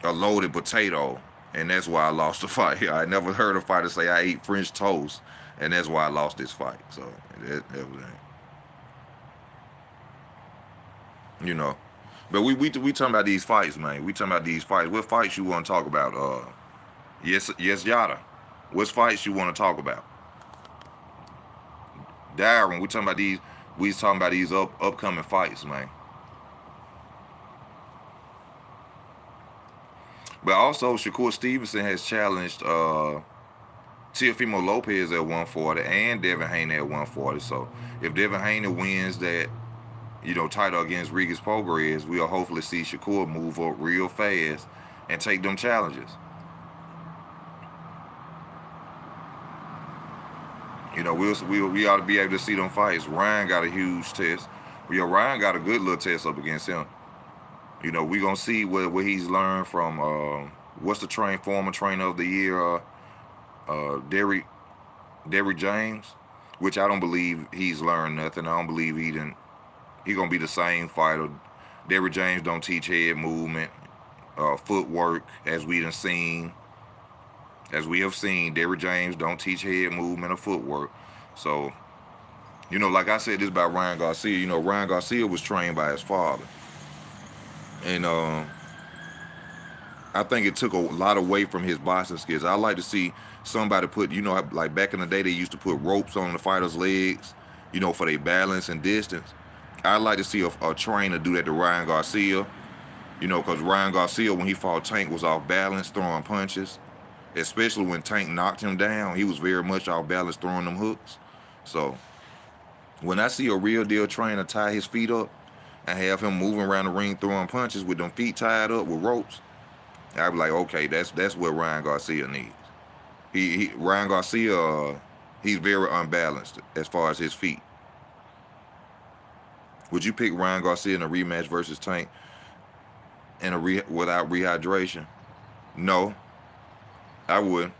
Speaker 1: loaded potato, and that's why I lost the fight." I never heard a fighter say, "I ate French toast, and that's why I lost this fight." So that was it. You know. But we talking about these fights, man. We talking about these fights. What fights you want to talk about? Yes, Yada. What fights you want to talk about? Darren, we talking about these. We talking about these upcoming fights, man. But also, Shakur Stevenson has challenged Teofimo Lopez at 140 and Devin Haney at 140. So if Devin Haney wins that, you know, title against Regis Prograis, we'll hopefully see Shakur move up real fast and take them challenges. You know, we ought to be able to see them fights. Ryan got a huge test. Yeah, Ryan got a good little test up against him. You know, we're gonna see what he's learned from what's the former trainer of the year, Derrick James, which I don't believe he's learned nothing. I don't believe he gonna be the same fighter. Derrick James don't teach head movement, footwork, as we have seen. Derrick James don't teach head movement or footwork. So, you know, like I said this about Ryan Garcia. You know, Ryan Garcia was trained by his father. And I think it took a lot away from his boxing skills. I like to see somebody put, you know, like back in the day, they used to put ropes on the fighters' legs, you know, for their balance and distance. I'd like to see a trainer do that to Ryan Garcia, you know, because Ryan Garcia, when he fought Tank, was off balance, throwing punches. Especially when Tank knocked him down, he was very much off balance, throwing them hooks. So when I see a real deal trainer tie his feet up and have him moving around the ring throwing punches with them feet tied up with ropes, I'd be like, okay, that's what Ryan Garcia needs. Ryan Garcia, he's very unbalanced as far as his feet. Would you pick Ryan Garcia in a rematch versus Tank without rehydration? No, I would.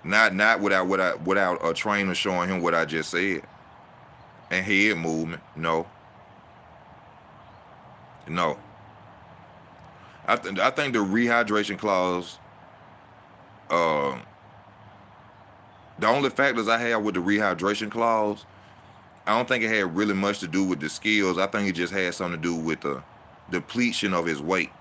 Speaker 1: Not without a trainer showing him what I just said. And head movement. No. I think the rehydration clause, the only factors I have with the rehydration clause, I don't think it had really much to do with the skills. I think it just had something to do with the depletion of his weight.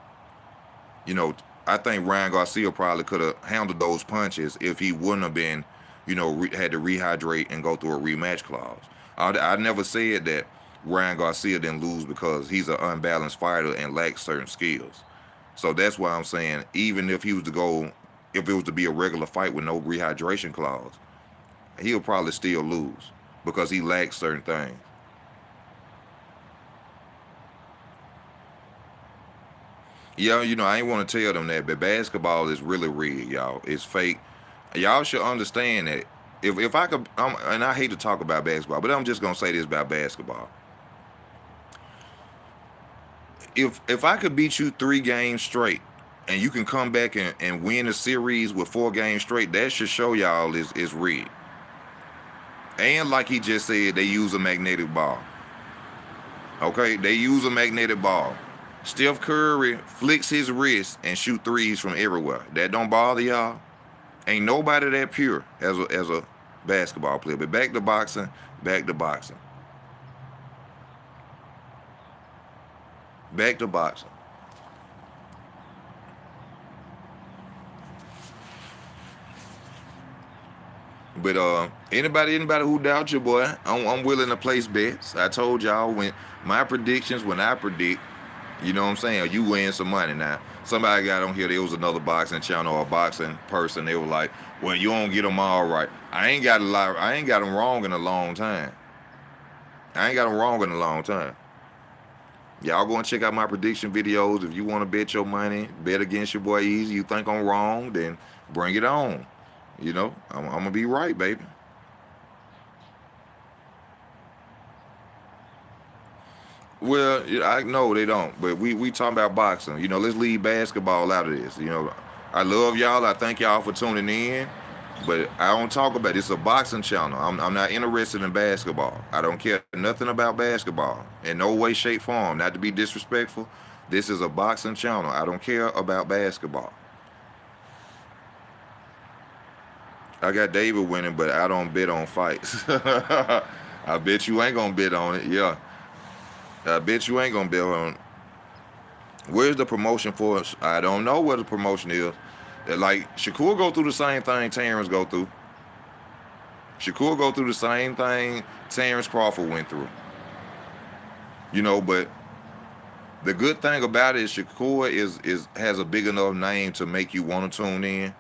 Speaker 1: You know, I think Ryan Garcia probably could have handled those punches if he wouldn't have been, you know, had to rehydrate and go through a rematch clause. I never said that Ryan Garcia didn't lose because he's an unbalanced fighter and lacks certain skills. So that's why I'm saying, even if it was to be a regular fight with no rehydration clause, he'll probably still lose. because he lacks certain things. Yeah, I ain't want to tell them that, but basketball is really rigged, y'all. It's fake. Y'all should understand that. If I could, and I hate to talk about basketball, but I'm just gonna say this about basketball. If I could beat you 3 games straight, and you can come back and win a series with 4 games straight, that should show y'all is rigged. And like he just said, they use a magnetic ball. Okay, they use a magnetic ball. Steph Curry flicks his wrist and shoot threes from everywhere. That don't bother y'all? Ain't nobody that pure as a basketball player. But back to boxing, back to boxing. Back to boxing. But anybody who doubts you, boy, I'm willing to place bets. I told y'all when I predict, you know what I'm saying, you win some money. Now, somebody got on here, there was another boxing channel or a boxing person, they were like, well, you don't get them all right. I ain't got them wrong in a long time. Y'all go and check out my prediction videos. If you want to bet your money, bet against your boy Easy, you think I'm wrong, then bring it on. I'm going to be right, baby. Well, I know they don't, but we talking about boxing. Let's leave basketball out of this. I love y'all. I thank y'all for tuning in, but I don't talk about it. It's a boxing channel. I'm not interested in basketball. I don't care nothing about basketball in no way, shape, form. Not to be disrespectful. This is a boxing channel. I don't care about basketball. I got David winning, but I don't bet on fights. I bet you ain't gonna bet on it. Yeah. I bet you ain't gonna bet on it. Where's the promotion for us? I don't know where the promotion is. Like, Shakur go through the same thing Terrence go through. Shakur go through the same thing Terrence Crawford went through. But the good thing about it is Shakur has a big enough name to make you want to tune in.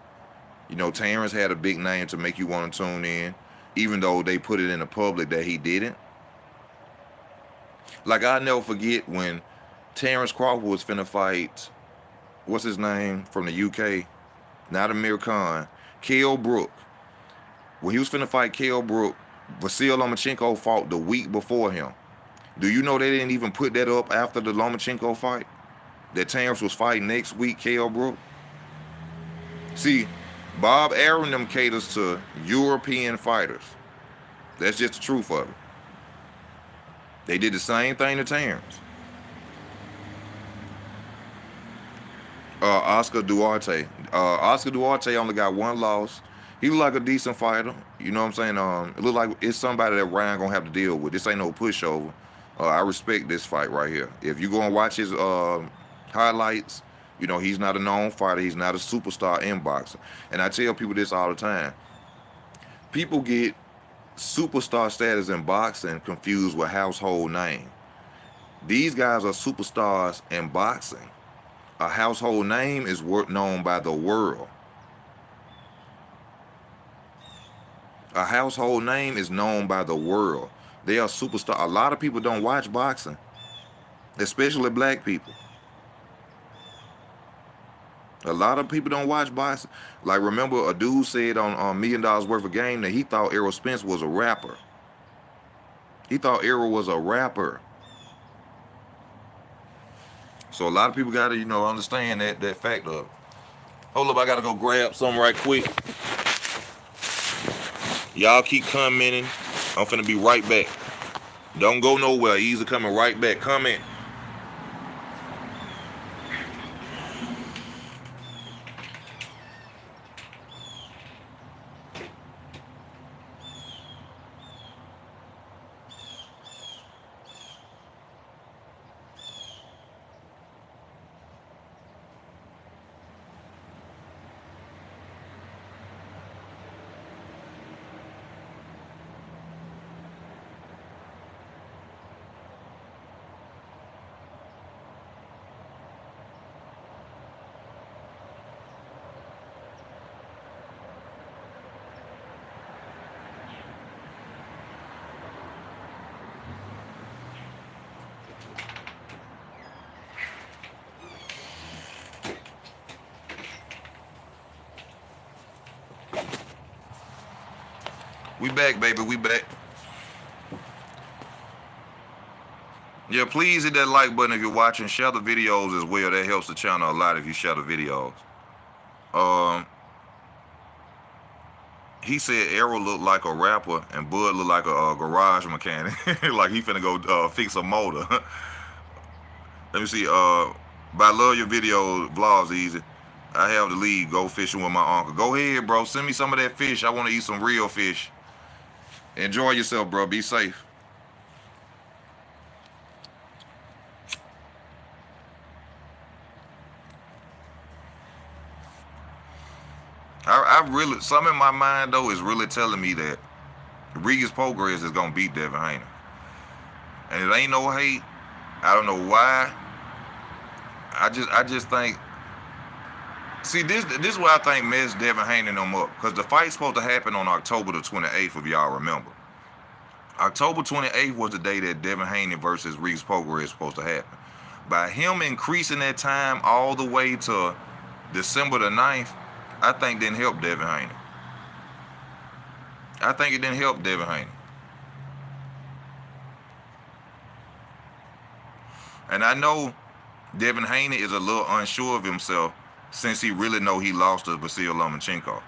Speaker 1: Terrence had a big name to make you want to tune in, even though they put it in the public that he didn't. Like, I'll never forget when Terrence Crawford was finna fight, what's his name, from the UK? Not Amir Khan. Kell Brook. When he was finna fight Kell Brook, Vasyl Lomachenko fought the week before him. Do you know they didn't even put that up after the Lomachenko fight? That Terrence was fighting next week, Kell Brook? See, Bob Arum them caters to European fighters. That's just the truth of it. They did the same thing to Terrence. Oscar Duarte. Oscar Duarte only got 1 loss. He look like a decent fighter. You know what I'm saying? It look like it's somebody that Ryan gonna have to deal with. This ain't no pushover. I respect this fight right here. If you go and watch his highlights, he's not a known fighter. He's not a superstar in boxing. And I tell people this all the time. People get superstar status in boxing confused with household name. These guys are superstars in boxing. A household name is known by the world. A household name is known by the world. They are superstars. A lot of people don't watch boxing, especially black people. A lot of people don't watch boxing. Like, remember a dude said on $1 Million Worth of Game that he thought Errol Spence was a rapper. He thought Errol was a rapper. So a lot of people got to, understand that fact of it. Hold up, I got to go grab something right quick. Y'all keep commenting. I'm finna be right back. Don't go nowhere. Easy coming right back. Comment. We back, baby. We back. Yeah, please hit that like button if you're watching. Share the videos as well. That helps the channel a lot if you share the videos. Um, he said Arrow looked like a rapper and Bud looked like a garage mechanic. Like he finna go fix a motor. Let me see. But I love your video vlogs, Easy. I have the lead. Go fishing with my uncle. Go ahead, bro. Send me some of that fish. I want to eat some real fish. Enjoy yourself, bro. Be safe. I really, something in my mind though is really telling me that Regis Prograis is gonna beat Devin Haney, and it ain't no hate. I don't know why. I just think. See, this is what I think messed Devin Haney them up, because the fight's supposed to happen on October the 28th, if y'all remember. October 28th was the day that Devin Haney versus Regis Prograis is supposed to happen. By him increasing that time all the way to December the 9th, I think didn't help Devin Haney. I think it didn't help Devin Haney. And I know Devin Haney is a little unsure of himself since he really know he lost to Vasyl Lomachenko.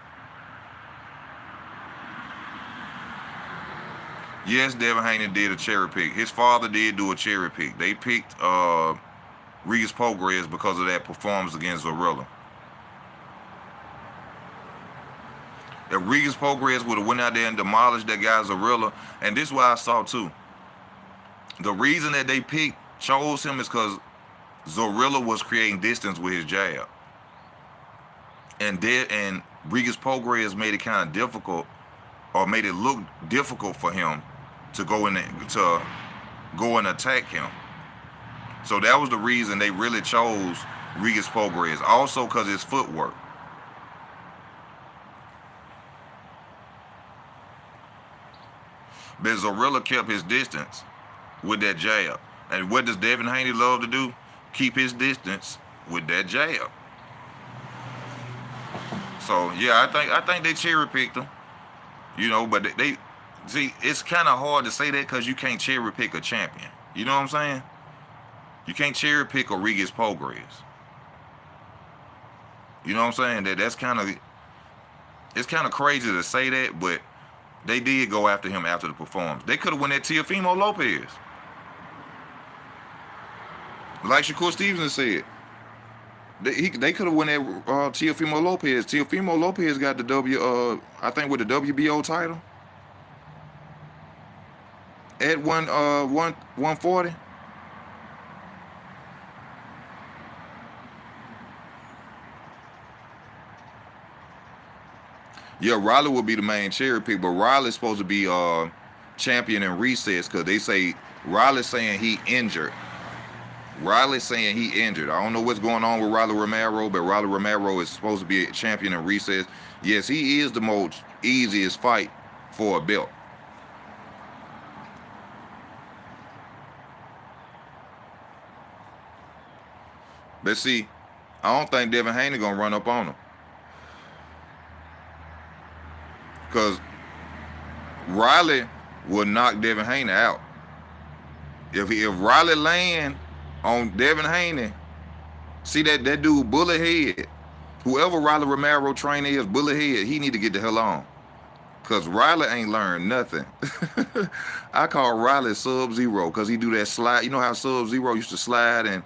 Speaker 1: Yes, Devin Haney did a cherry pick. His father did do a cherry pick. They picked Regis Prograis because of that performance against Zorrilla. If Regis Prograis would have went out there and demolished that guy Zorrilla, and this is what I saw too. The reason that they chose him is because Zorrilla was creating distance with his jab. And Regis Prograis made it kind of difficult, or made it look difficult for him to go and attack him. So that was the reason they really chose Regis Prograis. Also because his footwork. But Zorrilla kept his distance with that jab. And what does Devin Haney love to do? Keep his distance with that jab. So yeah, I think they cherry picked him. You know, but they see, it's kind of hard to say that because you can't cherry pick a champion. You know what I'm saying? You can't cherry pick a Regis Prograis. You know what I'm saying? It's kind of crazy to say that, but they did go after him after the performance. They could have went at Teofimo Lopez. Like Shakur Stevenson said, they could have went at Teofimo Lopez. Teofimo Lopez got the I think with the WBO title at 140. Yeah, Riley will be the main cherry pick, but Riley's supposed to be champion in recess because they say Riley's saying he injured. Riley's saying he injured. I don't know what's going on with Riley Romero, but Riley Romero is supposed to be a champion in recess. Yes, he is the most easiest fight for a belt. But see, I don't think Devin Haney gonna run up on him. Because Riley will knock Devin Haney out. If Riley land on Devin Haney, see that dude Bullet Head, whoever Riley Romero trainer is, Bullet Head, he need to get the hell on. Because Riley ain't learned nothing. I call Riley Sub-Zero because he do that slide. You know how Sub-Zero used to slide and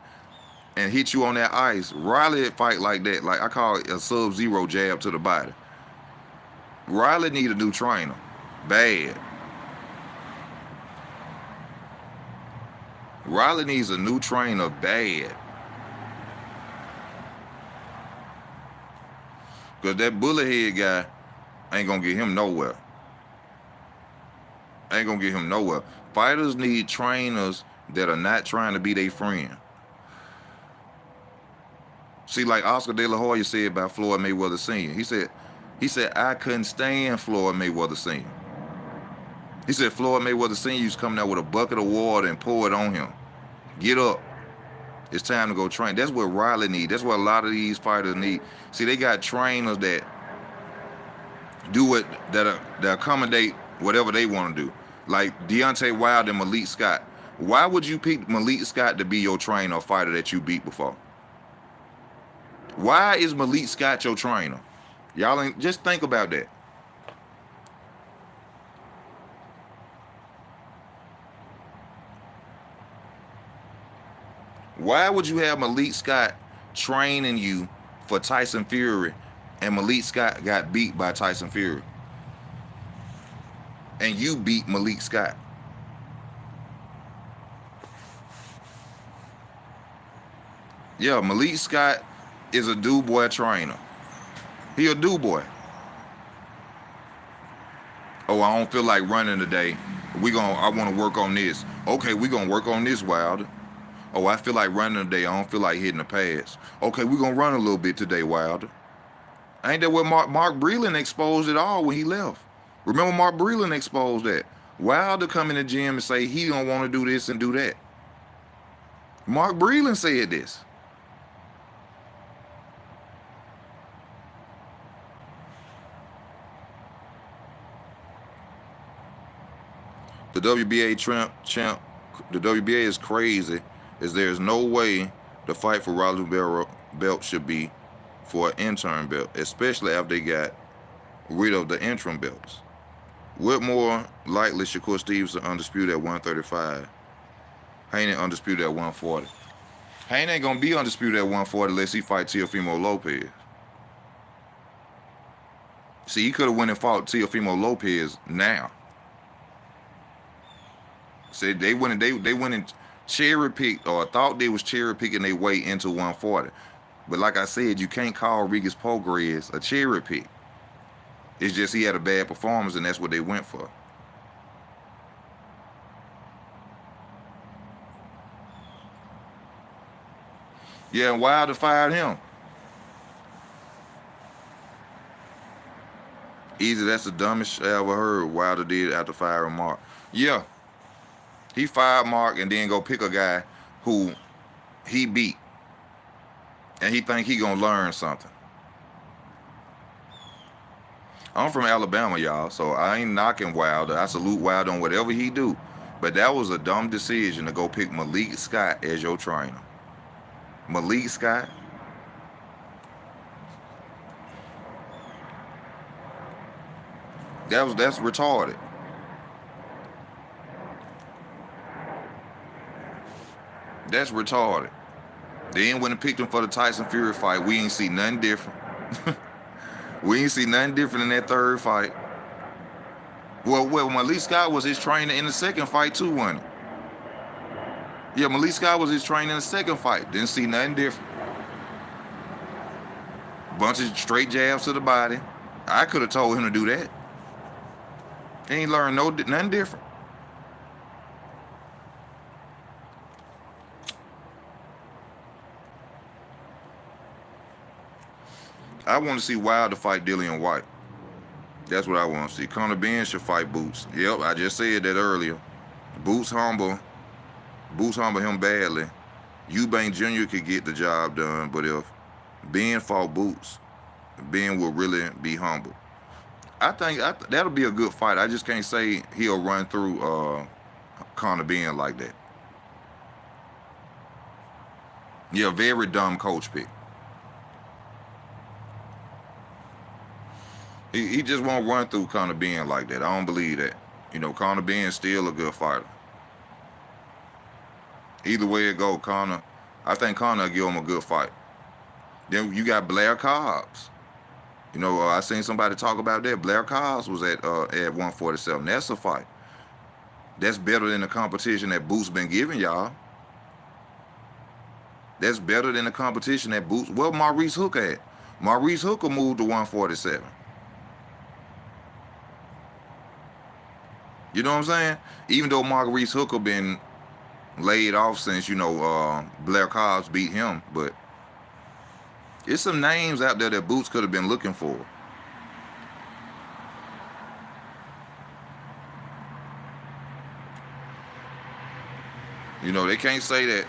Speaker 1: hit you on that ice? Riley fight like that. Like I call it a Sub-Zero jab to the body. Riley need a new trainer. Bad. Riley needs a new trainer bad. Because that Bullet Head guy ain't going to get him nowhere. Ain't going to get him nowhere. Fighters need trainers that are not trying to be their friend. See, like Oscar De La Hoya said about Floyd Mayweather Sr. He said, I couldn't stand Floyd Mayweather Sr. He said Floyd Mayweather Sr. used to come out with a bucket of water and pour it on him. Get up. It's time to go train. That's what Riley need. That's what a lot of these fighters need. See, they got trainers that do it, that accommodate whatever they want to do. Like Deontay Wilder and Malik Scott. Why would you pick Malik Scott to be your trainer or fighter that you beat before? Why is Malik Scott your trainer? Y'all ain't, just think about that. Why would you have Malik Scott training you for Tyson Fury and Malik Scott got beat by Tyson Fury? And you beat Malik Scott. Yeah, Malik Scott is a do-boy trainer. He a do-boy. Oh, I don't feel like running today. I want to work on this. Okay, we gonna work on this, Wilder. Oh, I feel like running today. I don't feel like hitting the pads. Okay, we gonna run a little bit today, Wilder. Ain't that what Mark Breland exposed it all when he left? Remember Mark Breland exposed that. Wilder come in the gym and say he don't want to do this and do that. Mark Breland said this. The WBA champ, the WBA is crazy, as there is no way the fight for Roger belt should be for an interim belt, especially after they got rid of the interim belts. Whitmore likely Shakur Stevenson undisputed at 135. Haney undisputed at 140. Haney ain't gonna be undisputed at 140 unless he fight Teofimo Lopez. See, he could have went and fought Teofimo Lopez now. See, they went and cherry picked, or thought they was cherry picking their way into 140. But like I said, you can't call Regis Prograis a cherry pick. It's just he had a bad performance, and that's what they went for. Yeah, and Wilder fired him. Easy, that's the dumbest shit I ever heard Wilder did after firing Mark. Yeah. He fired Mark and then go pick a guy who he beat. And he think he gonna learn something. I'm from Alabama, y'all, so I ain't knocking Wilder. I salute Wilder on whatever he do. But that was a dumb decision to go pick Malik Scott as your trainer. Malik Scott? That's retarded. That's retarded. They ain't when they picked him for the Tyson Fury fight. We ain't see nothing different. We ain't see nothing different in that third fight. Well, Malik Scott was his trainer in the second fight too, wasn't it? Yeah, Malik Scott was his trainer in the second fight. Didn't see nothing different. Bunch of straight jabs to the body. I could have told him to do that. He ain't learned nothing different. I want to see Wilder fight Dillian White. That's what I want to see. Conor Benn should fight Boots. Yep, I just said that earlier. Boots humble him badly. Eubank Jr. could get the job done, but if Ben fought Boots, Ben will really be humble. I think that'll be a good fight. I just can't say he'll run through Conor Benn like that. Yeah, very dumb coach pick. He just won't run through Conor Benn like that. I don't believe that. You know, Conor Benn's still a good fighter. Either way it go, I think Conor will give him a good fight. Then you got Blair Cobbs. You know, I seen somebody talk about that. Blair Cobbs was at 147. That's a fight. That's better than the competition that Boots been giving y'all. That's better than the competition that Boots. Well, Maurice Hooker at. Maurice Hooker moved to 147. You know what I'm saying? Even though Maurice Hooker been laid off since, Blair Cobbs beat him, but it's some names out there that Boots could have been looking for. You know, they can't say that,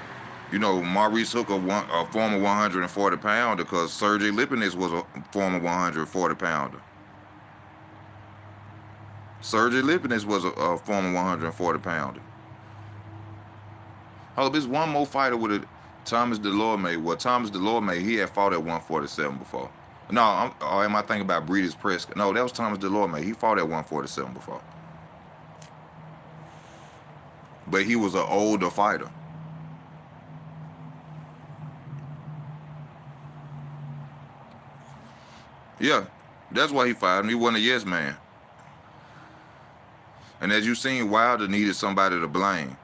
Speaker 1: Maurice Hooker, a former 140 pounder, because Sergey Lipinets was a former 140 pounder. Sergey Lipinets was a former 140 pounder. Oh, there's one more fighter with it. Thomas Delorme. Well, Thomas Delorme, he had fought at 147 before. No, or am I thinking about Breeders' Prescott? No, that was Thomas Delorme. He fought at 147 before. But he was an older fighter. Yeah, that's why he fired him. He wasn't a yes man. And as you seen, Wilder needed somebody to blame.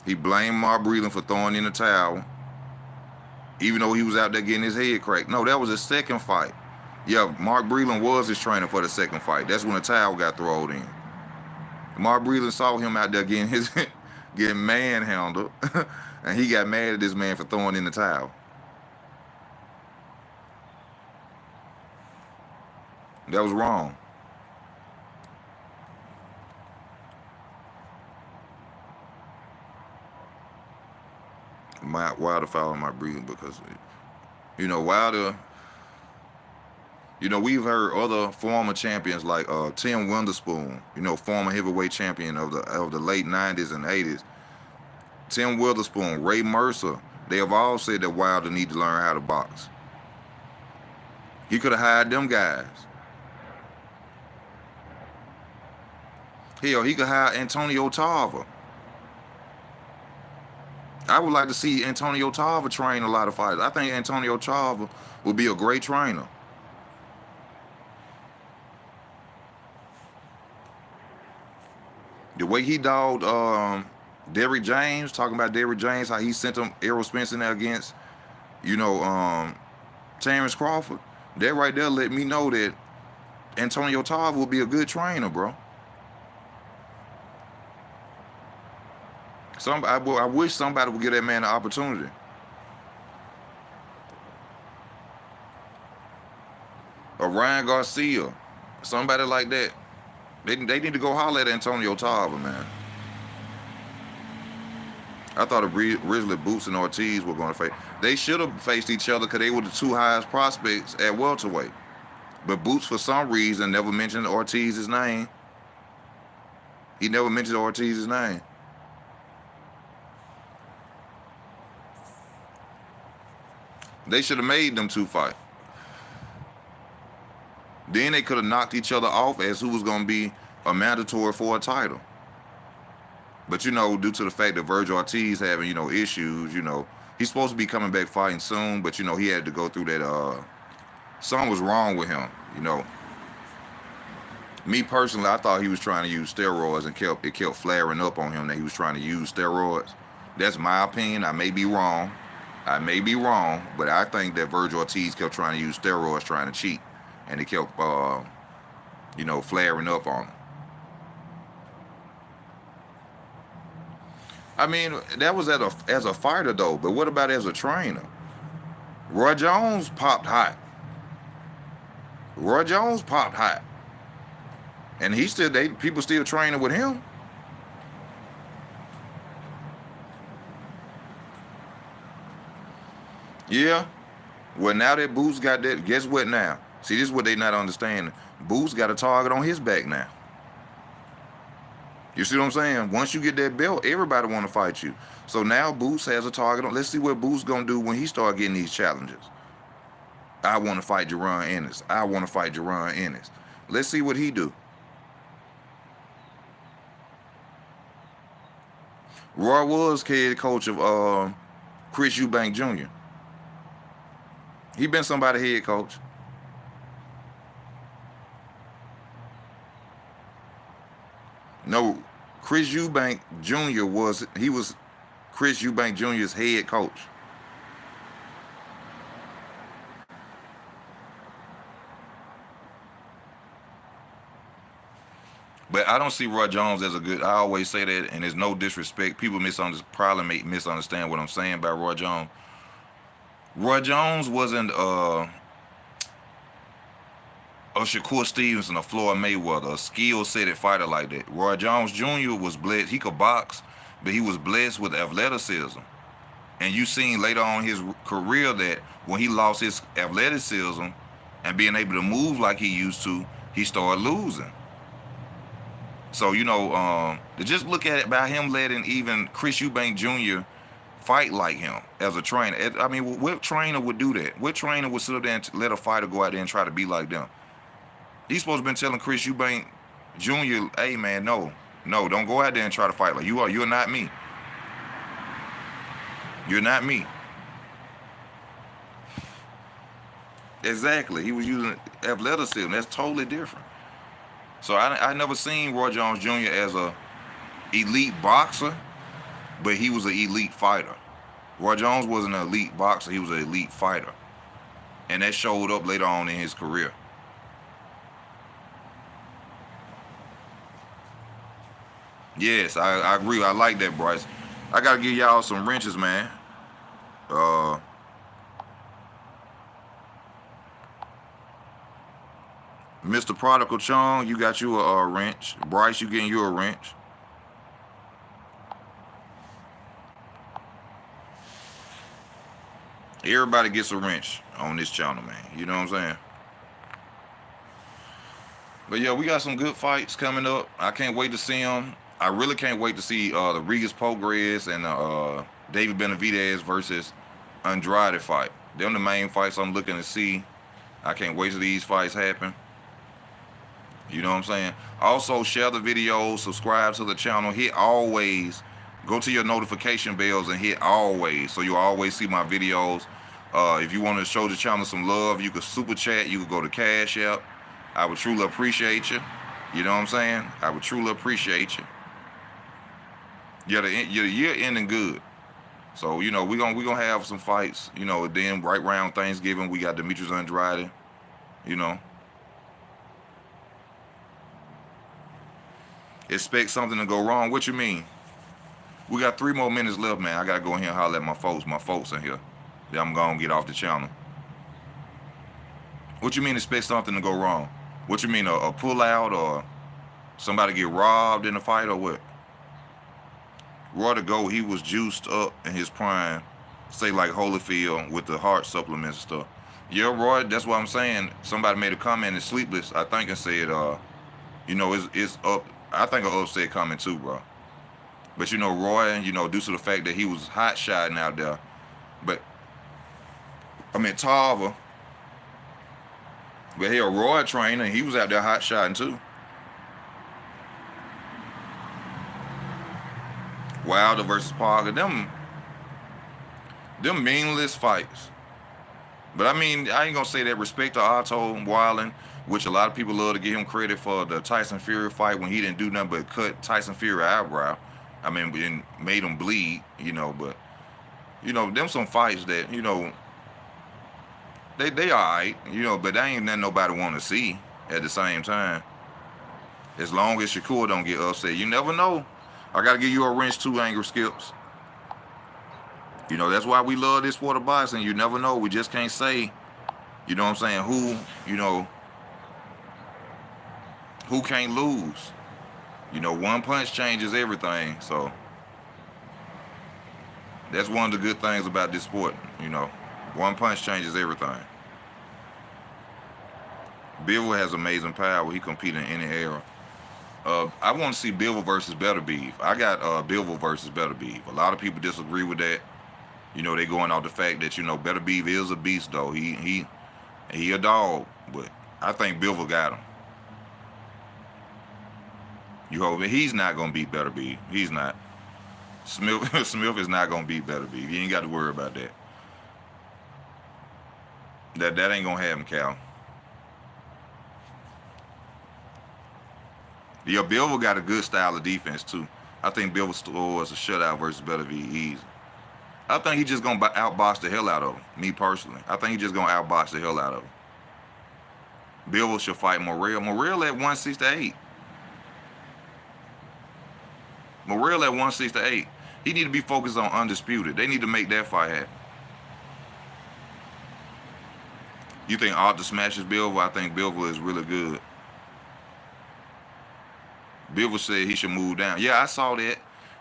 Speaker 1: He blamed Mark Breland for throwing in the towel, even though he was out there getting his head cracked. No, that was his second fight. Yeah, Mark Breland was his trainer for the second fight. That's when the towel got thrown in. Mark Breland saw him out there getting manhandled, and he got mad at this man for throwing in the towel. That was wrong. Wilder following Mark Breland because, Wilder. We've heard other former champions like Tim Witherspoon, former heavyweight champion of the late 90s and 80s. Tim Witherspoon, Ray Mercer, they have all said that Wilder need to learn how to box. He could have hired them guys. Hell, he could hire Antonio Tarver. I would like to see Antonio Tarver train a lot of fighters. I think Antonio Tarver would be a great trainer. The way he dogged Derrick James, talking about Derrick James, how he sent him Errol Spence in there against, Terrence Crawford. That right there let me know that Antonio Tarver will be a good trainer, bro. I wish somebody would give that man an opportunity. Or Ryan Garcia, somebody like that. They need to go holler at Antonio Tarver, man. I thought originally Boots and Ortiz were going to face. They should have faced each other because they were the two highest prospects at welterweight. But Boots, for some reason, never mentioned Ortiz's name. He never mentioned Ortiz's name. They should have made them two fight. Then they could have knocked each other off as who was going to be a mandatory for a title. But, due to the fact that Virgil Ortiz having, issues, he's supposed to be coming back fighting soon, but, he had to go through that, something was wrong with him, Me personally, I thought he was trying to use steroids and it kept flaring up on him that he was trying to use steroids. That's my opinion. I may be wrong, but I think that Virgil Ortiz kept trying to use steroids, trying to cheat, and it kept, flaring up on him. I mean, that was as a fighter, though, but what about as a trainer? Roy Jones popped hot. And people still training with him. Yeah. Well, now that Boots got that, guess what now? See, this is what they not understanding. Boots got a target on his back now. You see what I'm saying? Once you get that belt, everybody want to fight you. So now Boots has a target on. Let's see what Boots going to do when he start getting these challenges. I want to fight Jaron Ennis. Let's see what he do. Roy was head coach of Chris Eubank Jr. He been somebody's head coach. No, Chris Eubank Jr. was Chris Eubank Jr.'s head coach. But I don't see Roy Jones as a good. I always say that, and there's no disrespect. People probably misunderstand what I'm saying about Roy Jones. Roy Jones wasn't a Shakur Stevenson, a Floyd Mayweather, a skill-set fighter like that. Roy Jones Jr. was blessed. He could box, but he was blessed with athleticism. And you seen later on in his career that when he lost his athleticism and being able to move like he used to, he started losing. So, to just look at it by him letting even Chris Eubank Jr. fight like him as a trainer. I mean, what trainer would do that? What trainer would sit up there and let a fighter go out there and try to be like them? He's supposed to have been telling Chris Eubank Jr., hey, man, no, don't go out there and try to fight like you are. You're not me. You're not me. Exactly. He was using athleticism. That's totally different. So I never seen Roy Jones Jr. as a elite boxer, but he was an elite fighter. Roy Jones wasn't an elite boxer. He was an elite fighter. And that showed up later on in his career. Yes, I agree. I like that, Bryce. I got to give y'all some wrenches, man. Mr. Prodigal Chong, you got you a wrench. Bryce, you getting you a wrench. Everybody gets a wrench on this channel, man. You know what I'm saying? But yeah, we got some good fights coming up. I can't wait to see them. I really can't wait to see the Regis Prograis and David Benavidez versus Andrade fight. Them the main fights I'm looking to see. I can't wait till these fights happen. You know what I'm saying? Also, share the video, subscribe to the channel, hit always. Go to your notification bells and hit always, so you'll always see my videos. If you want to show the channel some love, you could super chat. You could go to Cash App. I would truly appreciate you. You know what I'm saying? I would truly appreciate you. Yeah, the year ending good. So, we're gonna have some fights. Then right around Thanksgiving, we got Demetrius Andrade. Expect something to go wrong. What you mean? We got 3 more minutes left, man. I gotta go in here and holler at my folks in here. Then I'm gonna get off the channel. What you mean expect something to go wrong? What you mean, a pullout or somebody get robbed in a fight or what? Roy the GOAT, he was juiced up in his prime, say like Holyfield with the heart supplements and stuff. Yeah, Roy, that's what I'm saying. Somebody made a comment in Sleepless, I think, and said, it's up. I think an upset coming too, bro. But Roy, due to the fact that he was hot shotting out there. But I mean Tarver. But hell, Roy trainer, he was out there hot shotting too. Wilder versus Parker, them meaningless fights. But I mean, I ain't gonna say that respect to Otto Wilding, which a lot of people love to give him credit for the Tyson Fury fight when he didn't do nothing but cut Tyson Fury eyebrow. I mean, and made him bleed, but them some fights that, they alright, but they ain't nothing nobody want to see at the same time. As long as Shakur don't get upset. You never know. I got to give you a wrench too, Angry Skips. That's why we love this sport of boxing. You never know. We just can't say, you know what I'm saying, who can't lose. One punch changes everything. So that's one of the good things about this sport. One punch changes everything. Bivol has amazing power. He compete in any era. I want to see Bivol versus Beterbiev. I got Bivol versus Beterbiev. A lot of people disagree with that. They going off the fact that Beterbiev is a beast though. He a dog, but I think Bivol got him. You hope he's not gonna beat Beterbiev. He's not. Smith is not gonna beat Beterbiev. You ain't got to worry about that. That ain't gonna happen, Cal. Yeah, Bivol got a good style of defense too. I think Bivol scores a shutout versus Beterbiev easy. I think he's just gonna outbox the hell out of him. Me personally, I think he's just gonna outbox the hell out of him. Bivol should fight Morrell. Morrell at 168. Morrell at 168. He need to be focused on Undisputed. They need to make that fight happen. You think Arthur smashes Bivol? I think Bivol is really good. Bivol said he should move down. Yeah, I saw that.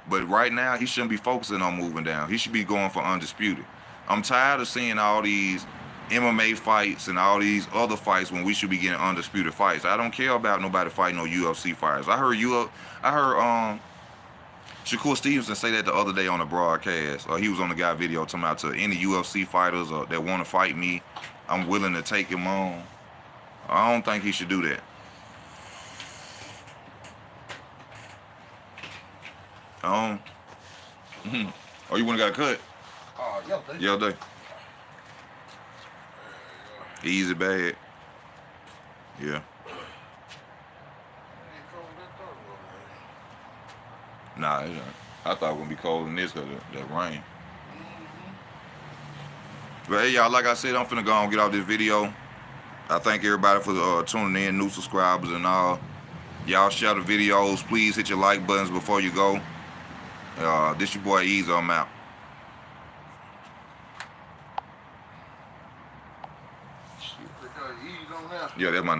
Speaker 1: But right now, he shouldn't be focusing on moving down. He should be going for Undisputed. I'm tired of seeing all these MMA fights and all these other fights when we should be getting undisputed fights. I don't care about nobody fighting no UFC fighters. I heard Shakur Stevenson say that the other day on a broadcast. He was on the guy video talking about to any UFC fighters that want to fight me, I'm willing to take him on. I don't think he should do that. Oh, you wanna got a cut? Yeah, day. Easy bag. Yeah. Nah, it ain't. I thought it was gonna be cold in this because of that rain. But hey, y'all, like I said, I'm finna go and get off this video. I thank everybody for tuning in, new subscribers and all. Y'all share the videos. Please hit your like buttons before you go. This your boy Easy. I'm out.
Speaker 2: Ease on that.
Speaker 1: Yeah, that's my